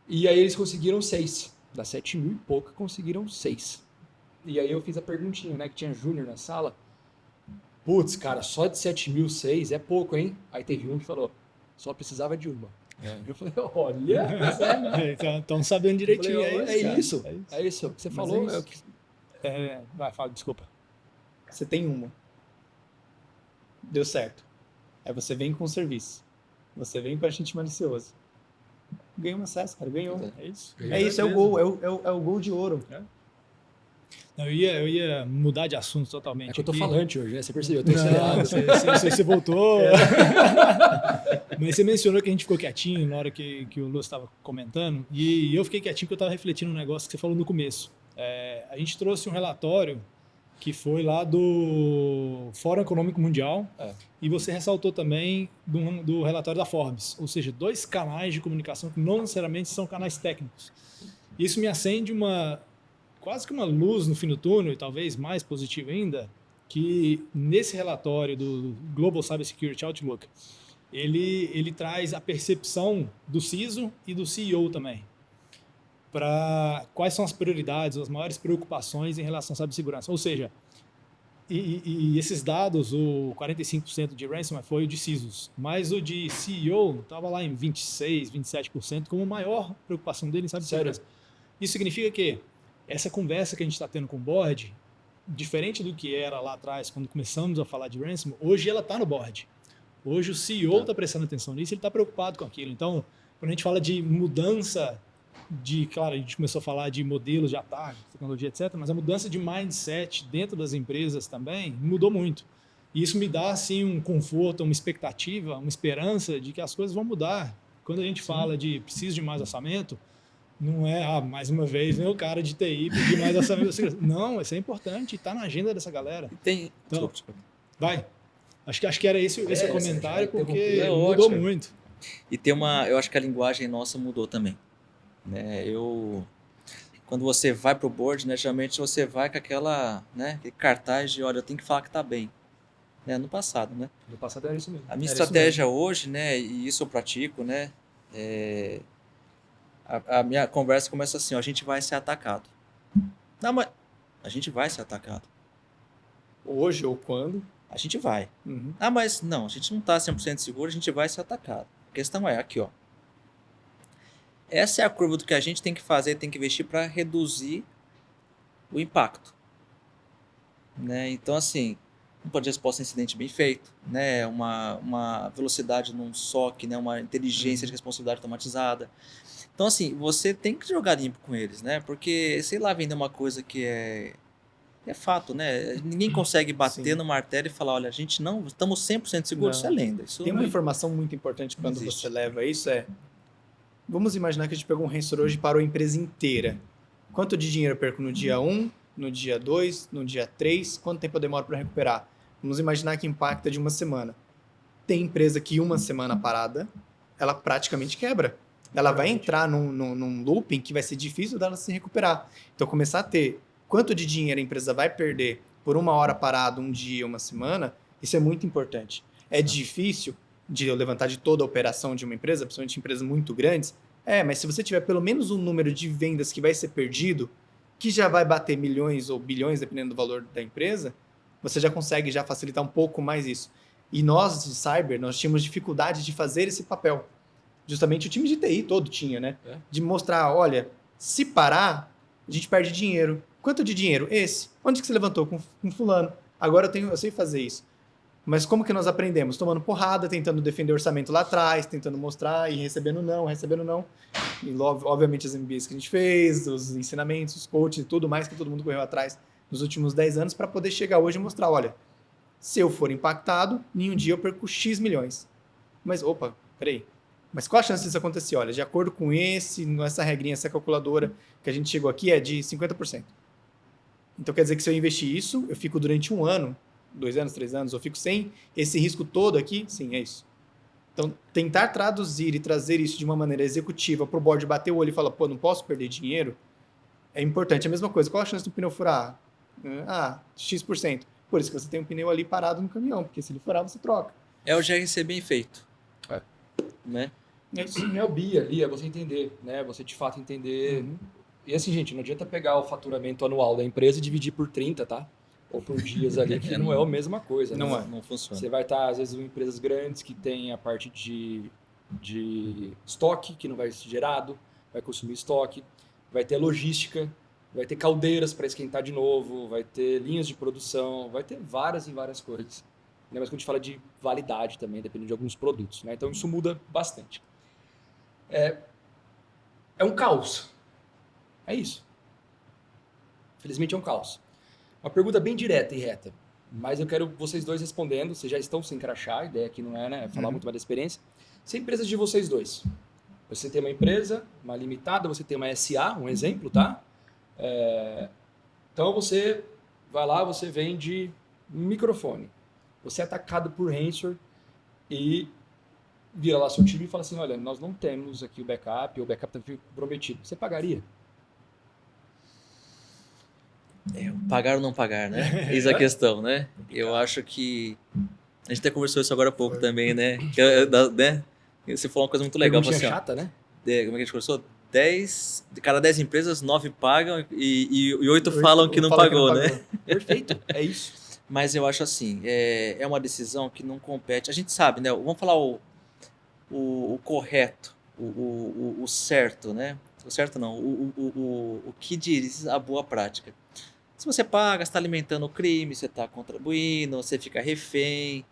E aí eles conseguiram 6. Das 7.000 e pouco, conseguiram 6. E aí eu fiz a perguntinha, né, que tinha júnior na sala. Putz, cara, só de 7.000, 6 é pouco, hein? Aí teve um que falou, só precisava de uma. Eu falei, olha, Estão sabendo direitinho. Falei, cara. é isso. O que você falou. é É isso. o que... Vai, fala, desculpa. Você tem uma. Deu certo. Aí você vem com o serviço. Você vem para agente malicioso. Ganhou um acesso, cara. Ganhou. É isso. É isso, é o gol. É o gol de ouro. Não, eu ia mudar de assunto totalmente. É que eu tô aqui. falante hoje, né? Você percebeu? Eu tô Não, acelerado. você voltou. Mas você mencionou que a gente ficou quietinho na hora que o Lúcio estava comentando. E eu fiquei quietinho porque eu estava refletindo um negócio que você falou no começo. A gente trouxe um relatório que foi lá do Fórum Econômico Mundial. E você ressaltou também do relatório da Forbes. Ou seja, 2 canais de comunicação que não necessariamente são canais técnicos. Isso me acende quase que uma luz no fim do túnel, e talvez mais positivo ainda, que nesse relatório do Global Cybersecurity Outlook, ele traz a percepção do CISO e do CEO também, para quais são as prioridades, as maiores preocupações em relação à cibersegurança. Ou seja, e esses dados, o 45% de ransomware foi o de CISOs, mas o de CEO estava lá em 26%, 27% como maior preocupação dele em cibersegurança. Isso significa que essa conversa que a gente está tendo com o board, diferente do que era lá atrás, quando começamos a falar de ransomware, hoje ela está no board. Hoje o CEO está prestando atenção nisso, ele está preocupado com aquilo. Então, quando a gente fala de mudança claro, a gente começou a falar de modelos de ataque, tecnologia, etc., mas a mudança de mindset dentro das empresas também mudou muito. E isso me dá, assim, um conforto, uma expectativa, uma esperança de que as coisas vão mudar. Quando a gente fala de preciso de mais orçamento, não é, mais uma vez, o cara de TI pedir mais orçamento. Não, isso é importante, está na agenda dessa galera. Então, vai. Acho que era esse o comentário, porque mudou muito. E eu acho que a linguagem nossa mudou também. Né? Quando você vai para o board, né, geralmente você vai com aquele cartaz de, olha, eu tenho que falar que está bem. Né? No passado, né? No passado era isso mesmo. A minha estratégia hoje, né, e isso eu pratico, né, a minha conversa começa assim, ó, a gente vai ser atacado. Não, mas a gente vai ser atacado. Hoje ou quando? A gente vai. Uhum. Mas não, a gente não está 100% seguro, a gente vai ser atacado. A questão é aqui, ó. Essa é a curva do que a gente tem que fazer, tem que investir para reduzir o impacto. Né? Então, assim, um plano de resposta a incidente bem feito, né? uma velocidade num SOC, né? Uma inteligência de responsabilidade automatizada. Então, assim, você tem que jogar limpo com eles, né? Porque, sei lá, vender uma coisa que é fato, né? Ninguém consegue bater no martelo e falar, olha, a gente não, estamos 100% seguros, isso é lenda. Isso tem uma informação muito importante quando você leva isso, vamos imaginar que a gente pegou um ransomware hoje e parou a empresa inteira. Quanto de dinheiro eu perco no dia 1, no dia 2, no dia 3? Quanto tempo eu demoro para recuperar? Vamos imaginar que impacta de uma semana. Tem empresa que uma semana parada, ela praticamente quebra. Ela vai entrar num looping que vai ser difícil dela se recuperar. Então, começar a ter quanto de dinheiro a empresa vai perder por uma hora parada, um dia, uma semana, isso é muito importante. É difícil de eu levantar de toda a operação de uma empresa, principalmente empresas muito grandes, mas se você tiver pelo menos um número de vendas que vai ser perdido, que já vai bater milhões ou bilhões, dependendo do valor da empresa, você já consegue já facilitar um pouco mais isso. E nós, de Cyber, nós tínhamos dificuldade de fazer esse papel. Justamente o time de TI todo tinha, né? De mostrar, olha, se parar, a gente perde dinheiro. Quanto de dinheiro? Esse. Onde que você levantou? Com fulano. Agora eu sei fazer isso. Mas como que nós aprendemos? Tomando porrada, tentando defender o orçamento lá atrás, tentando mostrar e recebendo não. E obviamente as MBAs que a gente fez, os ensinamentos, os coaches e tudo mais que todo mundo correu atrás nos últimos 10 anos para poder chegar hoje e mostrar, olha, se eu for impactado, em um dia eu perco X milhões. Mas, opa, peraí. Mas qual a chance disso acontecer? Olha, de acordo com essa regrinha, essa calculadora que a gente chegou aqui é de 50%. Então quer dizer que se eu investir isso, eu fico durante 1 ano, 2 anos, 3 anos, eu fico sem esse risco todo aqui? Sim, é isso. Então, tentar traduzir e trazer isso de uma maneira executiva para o board bater o olho e falar, pô, não posso perder dinheiro, é importante. A mesma coisa, qual a chance do pneu furar? X%. Por isso que você tem um pneu ali parado no caminhão, porque se ele furar, você troca. É o GRC bem feito. Né? Isso não é o BI ali, é você entender, né? Você de fato entender. Uhum. E assim, gente, não adianta pegar o faturamento anual da empresa e dividir por 30, tá? Ou por dias ali, que não é a mesma coisa. Não funciona. Você vai estar, às vezes, em empresas grandes que tem a parte de estoque, que não vai ser gerado, vai consumir estoque, vai ter logística, vai ter caldeiras para esquentar de novo, vai ter linhas de produção, vai ter várias e várias coisas. Mas quando a gente fala de validade também, dependendo de alguns produtos. Né? Então, isso muda bastante. É um caos. É isso. Felizmente, é um caos. Uma pergunta bem direta e reta, mas eu quero vocês dois respondendo. Vocês já estão sem crachá, a ideia aqui não é, né, falar muito mais da experiência. Se a empresa de vocês dois, você tem uma empresa, uma limitada, você tem uma SA, um exemplo, tá? Então você vai lá, você vende um microfone. Você é atacado por ransomware e vira lá seu time e fala assim, olha, nós não temos aqui o backup está comprometido. Você pagaria? Pagar ou não pagar, né? Eis a questão, né? Eu acho que... A gente até conversou isso agora há pouco também, né? Você falou uma coisa muito legal. Perguntinha chata, né? Como é que a gente conversou? De cada 10 empresas, 9 pagam e 8 falam que não pagou, né? Perfeito, é isso. Mas eu acho assim, é uma decisão que não compete. A gente sabe, né? Vamos falar o correto, o certo, né? O certo não, o que diz a boa prática. Se você paga, você está alimentando o crime, você está contribuindo, você fica refém.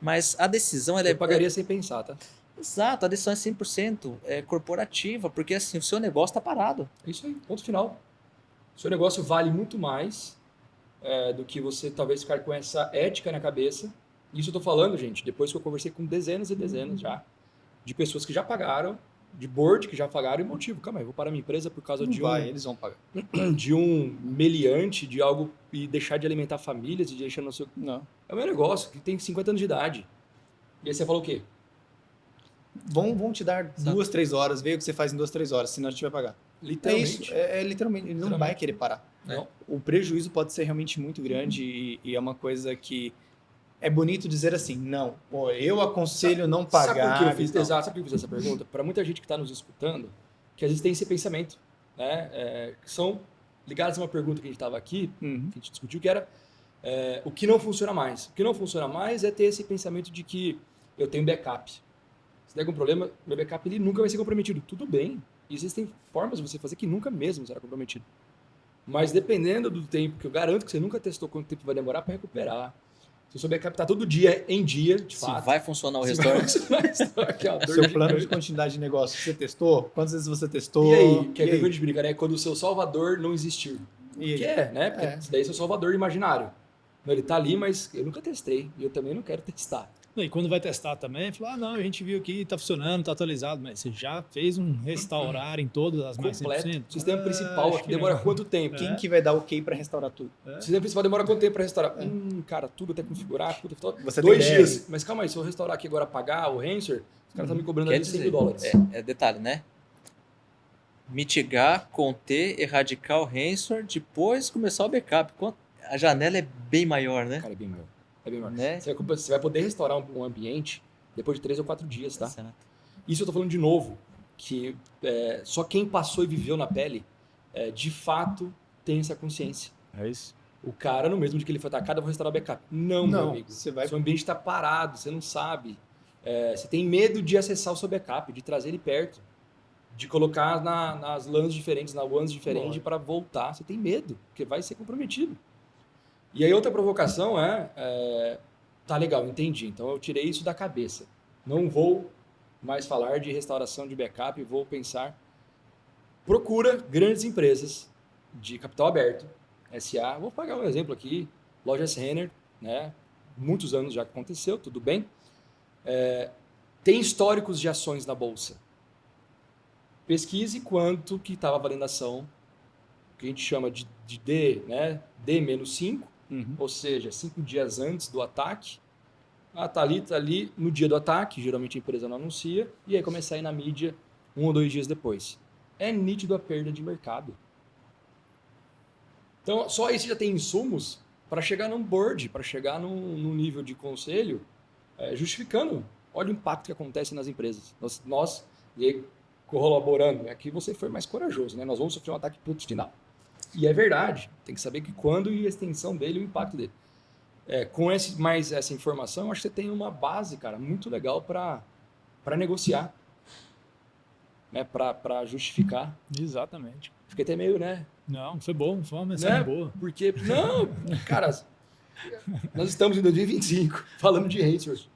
Mas a decisão ela Eu pagaria sem pensar, tá? Exato, a decisão é 100% corporativa, porque assim, o seu negócio está parado. É isso aí, ponto final. Seu negócio vale muito mais do que você talvez ficar com essa ética na cabeça. Isso eu tô falando, gente, depois que eu conversei com dezenas e dezenas já, de pessoas que já pagaram, de board que já pagaram e motivo. Calma aí, vou parar minha empresa por causa Não de vai, eles vão pagar. de um meliante, de algo e deixar de alimentar famílias e deixar no seu... Não. É o meu negócio, que tem 50 anos de idade. E aí você falou o quê? Vão te dar 2, 3 horas, vê o que você faz em 2, 3 horas, senão a gente vai pagar. Literalmente. É isso, literalmente, ele não vai querer parar. Não. O prejuízo pode ser realmente muito grande e é uma coisa que é bonito dizer assim, não, pô, eu aconselho não pagar. Sabe por que eu fiz? então. Exato, sabe por que eu fiz essa pergunta? Para muita gente que está nos escutando, que às vezes tem esse pensamento, né? Que são ligados a uma pergunta que a gente estava aqui, Uhum. que a gente discutiu, que era o que não funciona mais. O que não funciona mais é ter esse pensamento de que eu tenho backup. Se der algum problema, meu backup ele nunca vai ser comprometido. Tudo bem, existem formas de você fazer que nunca mesmo será comprometido. Mas dependendo do tempo, que eu garanto que você nunca testou quanto tempo vai demorar para recuperar. Se o seu backup está todo dia em dia, de Se fato. vai funcionar o se vai restaurante. funcionar o restaurante, é uma dor Seu plano de gigante. continuidade de negócio, você testou? Quantas vezes você testou? E aí, que é E que a aí? gente brinca, né? Quando o seu salvador não existiu. E aí? Que é, né? Porque É. isso daí é seu salvador imaginário. Não, ele tá ali, mas eu nunca testei. E eu também não quero testar. E quando vai testar também, fala, não, a gente viu aqui, tá funcionando, tá atualizado, mas você já fez um restaurar em todas as mais Completo. 100%? O sistema principal acho aqui que demora não. quanto tempo? Quem que vai dar ok para restaurar tudo? O sistema principal demora quanto tempo para restaurar? Cara, tudo até configurar, tudo. Você 2 tem dias. ideia? Mas calma aí, se eu restaurar aqui agora pagar o Ransor, os caras estão me cobrando Quer ali dizer, $100. detalhe, né? Mitigar, conter, erradicar o ransomware, depois começar o backup. A janela é bem maior, né? Cara, é bem maior. É bem maior. Né? Você vai poder restaurar um ambiente depois de 3 ou 4 dias, tá? Exato. Isso eu tô falando de novo, que só quem passou e viveu na pele, de fato, tem essa consciência. É isso. O cara, no mesmo dia que ele foi atacado, eu vou restaurar o backup. Não, meu Não, amigo. você vai... Seu ambiente está parado, você não sabe. Você tem medo de acessar o seu backup, de trazer ele perto, de colocar nas LANs diferentes, na WANs diferentes para voltar. Você tem medo, porque vai ser comprometido. E aí outra provocação tá legal, entendi. Então eu tirei isso da cabeça. Não vou mais falar de restauração de backup, vou pensar. Procura grandes empresas de capital aberto, SA. Vou pagar um exemplo aqui, Lojas Renner, né? Muitos anos já aconteceu, tudo bem. Tem históricos de ações na bolsa. Pesquise quanto que estava a valendo a ação, que a gente chama de D, né? D-5, Uhum. ou seja, 5 dias antes do ataque. Tá ali no dia do ataque, geralmente a empresa não anuncia, e aí começa a ir na mídia 1 ou 2 dias depois. É nítido a perda de mercado. Então, só aí você já tem insumos para chegar num board, para chegar num nível de conselho, justificando. Olha o impacto que acontece nas empresas. Nós e aí, corroborando, aqui você foi mais corajoso, né? Nós vamos sofrer um ataque final. E é verdade, tem que saber que quando e a extensão dele, o impacto dele. Com mais essa informação, acho que você tem uma base, cara, muito legal para negociar, né? Para justificar. Exatamente. Fiquei até meio, né? Não, foi bom, foi uma mensagem Né? boa. Porque, não, cara, nós estamos em 2025 falando de haters.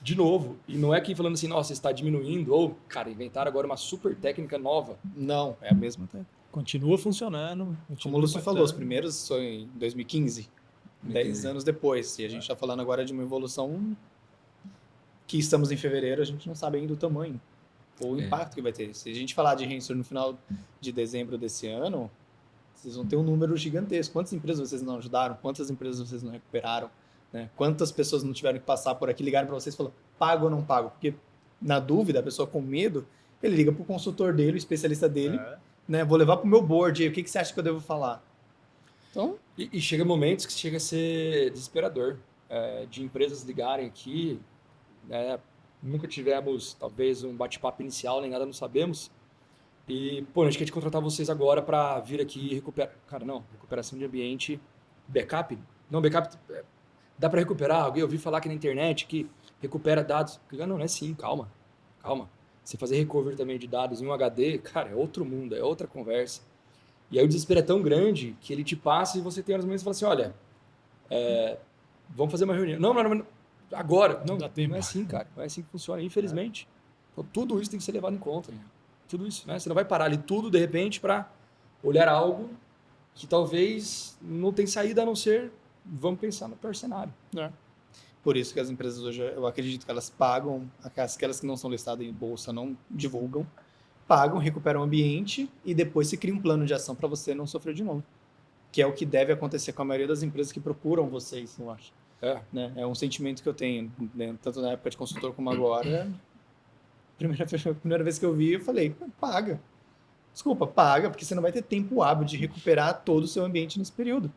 De novo. E não é que falando assim, nossa, está diminuindo, ou, cara, inventaram agora uma super técnica nova. Não, é a mesma técnica. Continua funcionando. Como o Lúcio falou, os primeiros foram em 2015, 10 anos depois. E a gente está falando agora de uma evolução que estamos em fevereiro, a gente não sabe ainda o tamanho ou o impacto que vai ter. Se a gente falar de ransomware no final de dezembro desse ano, vocês vão ter um número gigantesco. Quantas empresas vocês não ajudaram? Quantas empresas vocês não recuperaram? Né? Quantas pessoas não tiveram que passar por aqui, ligaram para vocês e falaram, pago ou não pago? Porque, na dúvida, a pessoa com medo, ele liga para o consultor dele, o especialista dele, né? Vou levar para o meu board, o que você acha que eu devo falar? Então... E chega momentos que chega a ser desesperador. De empresas ligarem aqui, né? Nunca tivemos, talvez, um bate-papo inicial, nem nada, não sabemos. E, pô, a gente quer contratar vocês agora para vir aqui e recuperar. Cara, não, recuperação de ambiente, backup. Não, backup dá para recuperar. Alguém ouviu falar aqui na internet que recupera dados. Não é assim, calma. Você fazer recovery também de dados em um HD, cara, é outro mundo, é outra conversa. E aí o desespero é tão grande que ele te passa e você tem as momentos e fala assim, olha, vamos fazer uma reunião. Não. agora. Não, dá tempo. não é assim, cara. Não é assim que funciona, infelizmente. Então, tudo isso tem que ser levado em conta. Tudo isso, né? Você não vai parar ali tudo, de repente, para olhar algo que talvez não tem saída a não ser vamos pensar no pior cenário. Por isso que as empresas hoje, eu acredito que elas pagam, aquelas que não são listadas em bolsa não divulgam, pagam, recuperam o ambiente e depois se cria um plano de ação para você não sofrer de novo. Que é o que deve acontecer com a maioria das empresas que procuram vocês, eu acho. Né? É um sentimento que eu tenho, né? Tanto na época de consultor como agora. Primeira vez que eu vi, eu falei, paga. Desculpa, paga, porque você não vai ter tempo hábil de recuperar todo o seu ambiente nesse período.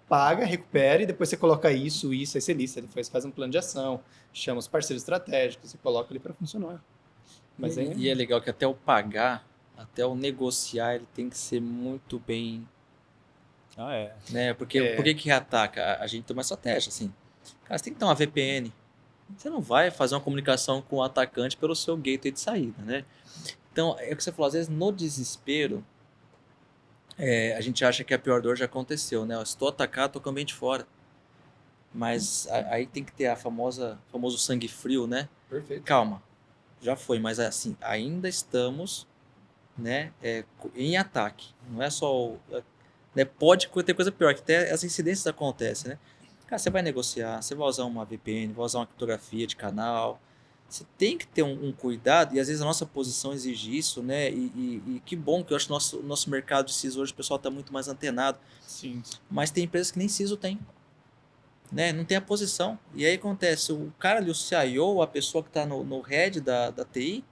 Paga, recupera e depois você coloca isso, aí você lista, depois faz um plano de ação, chama os parceiros estratégicos e coloca ali para funcionar. Mas E é legal que até o pagar, até o negociar, ele tem que ser muito bem, né? Porque por que ataca? A gente tem uma estratégia, assim. Cara, você tem que ter uma VPN. Você não vai fazer uma comunicação com o atacante pelo seu gateway de saída, né? Então, é o que você falou, às vezes no desespero, a gente acha que a pior dor já aconteceu, né? Se estou atacado, estou com o ambiente fora. Mas aí tem que ter famoso sangue frio, né? Perfeito. Calma, já foi, mas assim, ainda estamos, né, em ataque. Não é só... né, pode ter coisa pior, que até as incidências acontecem, né? Cara, você vai negociar, você vai usar uma VPN, vai usar uma criptografia de canal. Você tem que ter um cuidado, e às vezes a nossa posição exige isso, né? E que bom que eu acho que o nosso mercado de CISO hoje, o pessoal está muito mais antenado. sim. Mas tem empresas que nem CISO tem. Né? Não tem a posição. E aí acontece, o cara ali, o CIO, a pessoa que está no head da TI,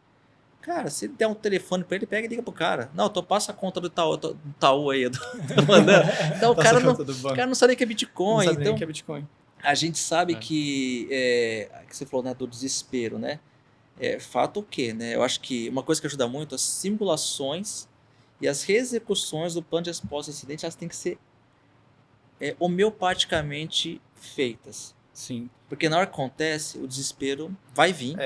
cara, se der um telefone para ele, pega e liga pro cara. Não, passa a conta do Itaú aí. Mandando. Então o cara não sabe nem que é Bitcoin. Não sabe então, nem que é Bitcoin. a gente sabe que você falou, né, do desespero, né? Fato o quê, né? Eu acho que uma coisa que ajuda muito, as simulações e as reexecuções do plano de resposta a acidente, elas têm que ser homeopaticamente feitas. Sim. Porque na hora que acontece, o desespero vai vir,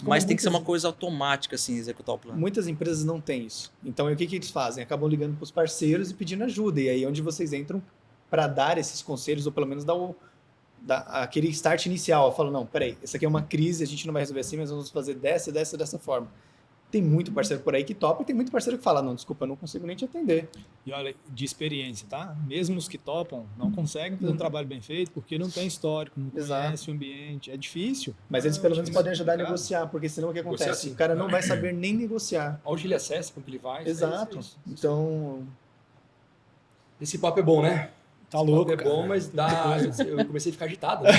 mas tem que ser uma coisa automática, assim, executar o plano. Muitas empresas não têm isso. Então, o que eles fazem? Acabam ligando para os parceiros e pedindo ajuda. E aí é onde vocês entram para dar esses conselhos, ou pelo menos dar aquele start inicial. Fala, não, peraí, essa aqui é uma crise, a gente não vai resolver assim, mas vamos fazer dessa forma. Tem muito parceiro por aí que topa e tem muito parceiro que fala, não, desculpa, eu não consigo nem te atender. E olha, de experiência, tá? Mesmo os que topam, não conseguem fazer um trabalho bem feito porque não tem histórico, não conhece o ambiente. É difícil. Mas eles pelo menos podem ajudar a negociar, porque senão o que acontece? O cara não vai saber nem negociar. Onde ele acessa, como que ele vai. Exato. Então... Esse papo é bom, né? Tá louco, é bom, mas eu comecei a ficar agitado. Né?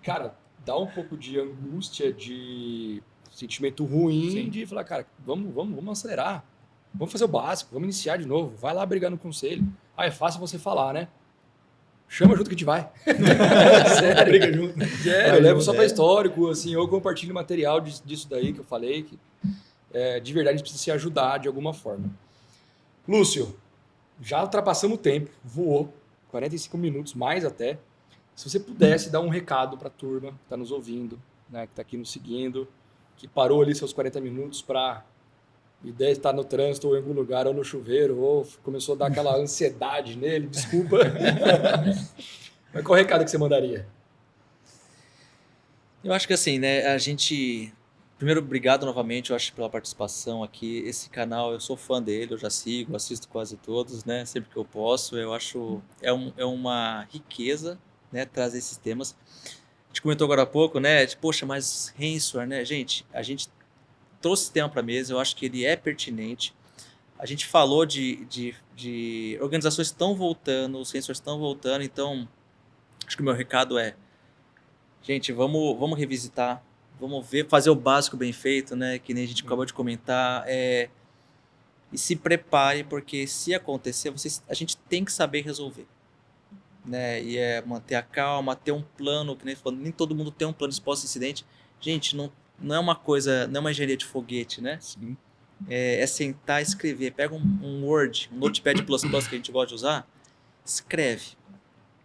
Cara, dá um pouco de angústia, de sentimento ruim. Sim. De falar, cara, vamos acelerar. Vamos fazer o básico, vamos iniciar de novo. Vai lá brigar no conselho. É fácil você falar, né? Chama junto que a gente vai. Sério. Briga junto. Sério, eu levo só para histórico, assim, eu compartilho material disso daí que eu falei, que de verdade a gente precisa se ajudar de alguma forma. Lúcio, já ultrapassamos o tempo, voou, 45 minutos, mais até. Se você pudesse dar um recado para a turma que está nos ouvindo, né, que está aqui nos seguindo, que parou ali seus 40 minutos para ideia estar no trânsito ou em algum lugar, ou no chuveiro, ou começou a dar aquela ansiedade nele, desculpa. Mas qual o recado que você mandaria? Eu acho que assim, né, a gente... Primeiro, obrigado novamente, eu acho, pela participação aqui. Esse canal, eu sou fã dele, eu já sigo, assisto quase todos, né, sempre que eu posso. Eu acho é uma riqueza, né, trazer esses temas. A gente comentou agora há pouco, né, poxa, mas ransomware, né, gente, a gente trouxe esse tema para a mesa, eu acho que ele é pertinente. A gente falou de organizações que estão voltando, os ransomwares estão voltando, então acho que o meu recado é, gente, vamos revisitar, vamos ver, fazer o básico bem feito, né, que nem a gente acabou de comentar, e se prepare, porque se acontecer, a gente tem que saber resolver. Né, e manter a calma, ter um plano, que nem todo mundo tem um plano de resposta a incidente. Gente, não é uma coisa, não é uma engenharia de foguete, né? Sim. É sentar e escrever. Pega um Word, um Notepad++ que a gente gosta de usar, escreve.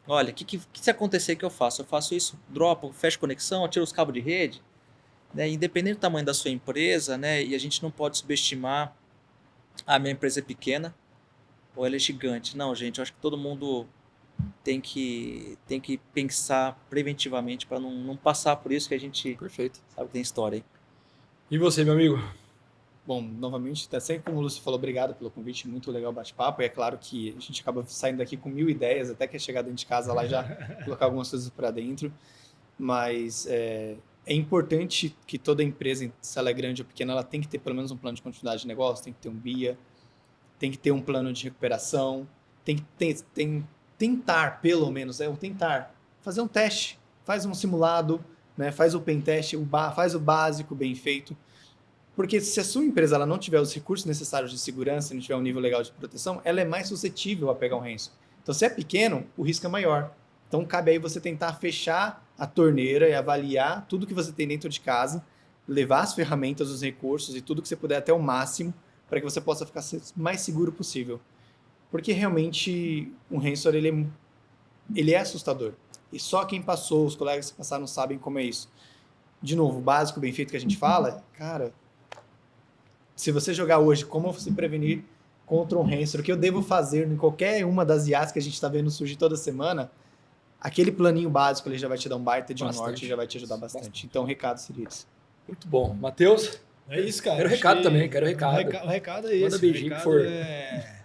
Olha, o que se acontecer que eu faço? Eu faço isso, dropo, fecho conexão, tiro os cabos de rede. Né? Independente do tamanho da sua empresa, né? E a gente não pode subestimar, minha empresa é pequena ou ela é gigante. Não, gente, eu acho que todo mundo tem que pensar preventivamente para não passar por isso que a gente Perfeito. sabe que tem história aí. E você, meu amigo? Bom, novamente, até sempre como o Lúcio falou, obrigado pelo convite, muito legal o bate-papo. E é claro que a gente acaba saindo daqui com 1000 ideias, até que é chegar dentro de casa lá e já colocar algumas coisas para dentro. Mas é importante que toda empresa, se ela é grande ou pequena, ela tem que ter pelo menos um plano de continuidade de negócio, tem que ter um BIA, tem que ter um plano de recuperação, tem que tentar, pelo menos, tentar fazer um teste, faz um simulado, né, faz o pen teste, faz o básico bem feito. Porque se a sua empresa ela não tiver os recursos necessários de segurança, não tiver um nível legal de proteção, ela é mais suscetível a pegar um ransom. Então, se é pequeno, o risco é maior. Então, cabe aí você tentar fechar a torneira e avaliar tudo que você tem dentro de casa, levar as ferramentas, os recursos e tudo que você puder até o máximo para que você possa ficar o mais seguro possível. Porque realmente um ransomware ele é assustador. E só quem passou, os colegas que passaram sabem como é isso. De novo, o básico bem feito que a gente fala, cara, se você jogar hoje como se prevenir contra um ransomware, o que eu devo fazer em qualquer uma das IAs que a gente está vendo surgir toda semana, aquele planinho básico ele já vai te dar um baita de um norte e já vai te ajudar bastante. Então, o recado seria esse. Muito bom. Matheus? É isso, cara. Quero recado também, quero recado. O recado é esse. Manda beijinho, o recado por favor.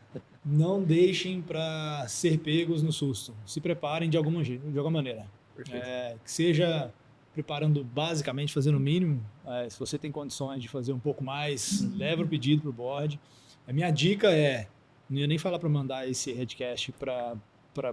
Não deixem para ser pegos no susto. Se preparem de alguma maneira. Perfeito. Que seja preparando basicamente, fazendo o mínimo. Se você tem condições de fazer um pouco mais, leva o pedido para o board. A minha dica não ia nem falar para mandar esse headcast para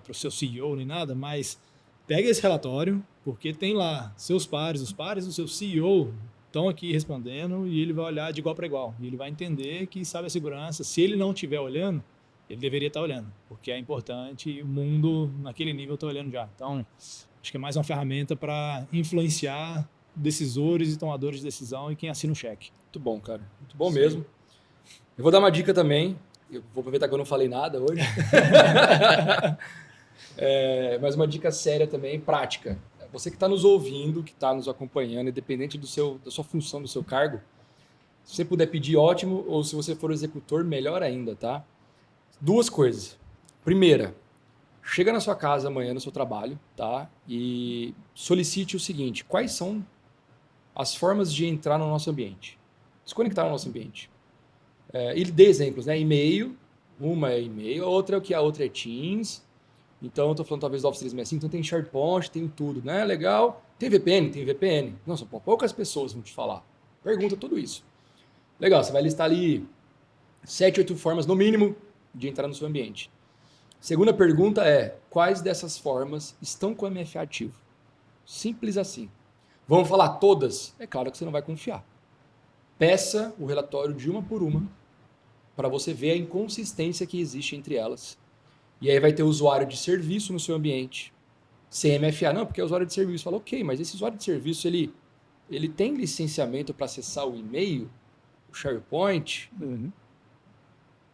o seu CEO nem nada, mas pega esse relatório, porque tem lá seus pares, os pares do seu CEO estão aqui respondendo e ele vai olhar de igual para igual. E ele vai entender que sabe a segurança. Se ele não estiver olhando, ele deveria estar olhando, porque é importante e o mundo naquele nível está olhando já. Então, acho que é mais uma ferramenta para influenciar decisores e tomadores de decisão e quem assina o cheque. Muito bom, cara. Muito bom mesmo. Eu vou dar uma dica também. Eu vou aproveitar que eu não falei nada hoje. Mas uma dica séria também, prática. Você que está nos ouvindo, que está nos acompanhando, independente da sua função, do seu cargo, se você puder pedir, ótimo, ou se você for o executor, melhor ainda, tá? 2 coisas. Primeira, chega na sua casa amanhã, no seu trabalho, tá? E solicite o seguinte: quais são as formas de entrar no nosso ambiente? Se conectar no nosso ambiente. E dê exemplos, né? E-mail, uma é e-mail, a outra é Teams. Então, eu estou falando talvez do Office 365, então tem SharePoint, tem tudo, né? Legal. Tem VPN. Nossa, poucas pessoas vão te falar. Pergunta tudo isso. Legal, você vai listar ali 7, 8 formas, no mínimo, de entrar no seu ambiente. Segunda pergunta é: quais dessas formas estão com o MFA ativo? Simples assim. Vamos falar todas? É claro que você não vai confiar. Peça o relatório de uma por uma para você ver a inconsistência que existe entre elas. E aí vai ter usuário de serviço no seu ambiente. Sem MFA, não, porque é usuário de serviço. Fala, ok, mas esse usuário de serviço, ele tem licenciamento para acessar o e-mail, o SharePoint?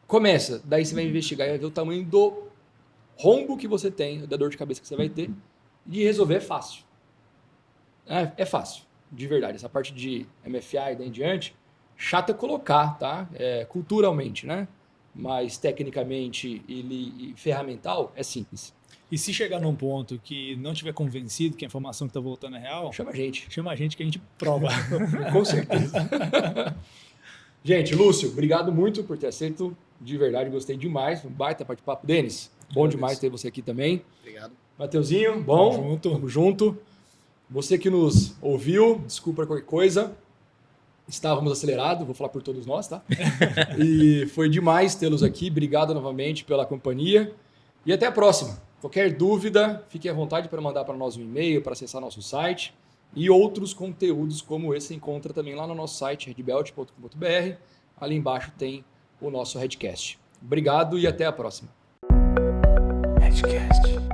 Começa, daí você vai investigar e vai ver o tamanho do rombo que você tem, da dor de cabeça que você vai ter. E resolver é fácil. É fácil, de verdade. Essa parte de MFA e daí em diante, chata colocar, tá? Culturalmente, né? Mas tecnicamente e ferramental é simples. E se chegar num ponto que não tiver convencido que a informação que está voltando é real, Chama a gente. Chama a gente que a gente prova. Com certeza. Gente, Lúcio, obrigado muito por ter aceito. De verdade, gostei demais. Um baita bate-papo. Denis, bom demais ter você aqui também. Obrigado. Mateuzinho, bom. Tamo junto. Você que nos ouviu, desculpa qualquer coisa. Estávamos acelerados, vou falar por todos nós, tá? E foi demais tê-los aqui. Obrigado novamente pela companhia. E até a próxima. Qualquer dúvida, fique à vontade para mandar para nós um e-mail, para acessar nosso site. E outros conteúdos como esse você encontra também lá no nosso site, redbelt.com.br. Ali embaixo tem o nosso Redcast. Obrigado e até a próxima. Redcast.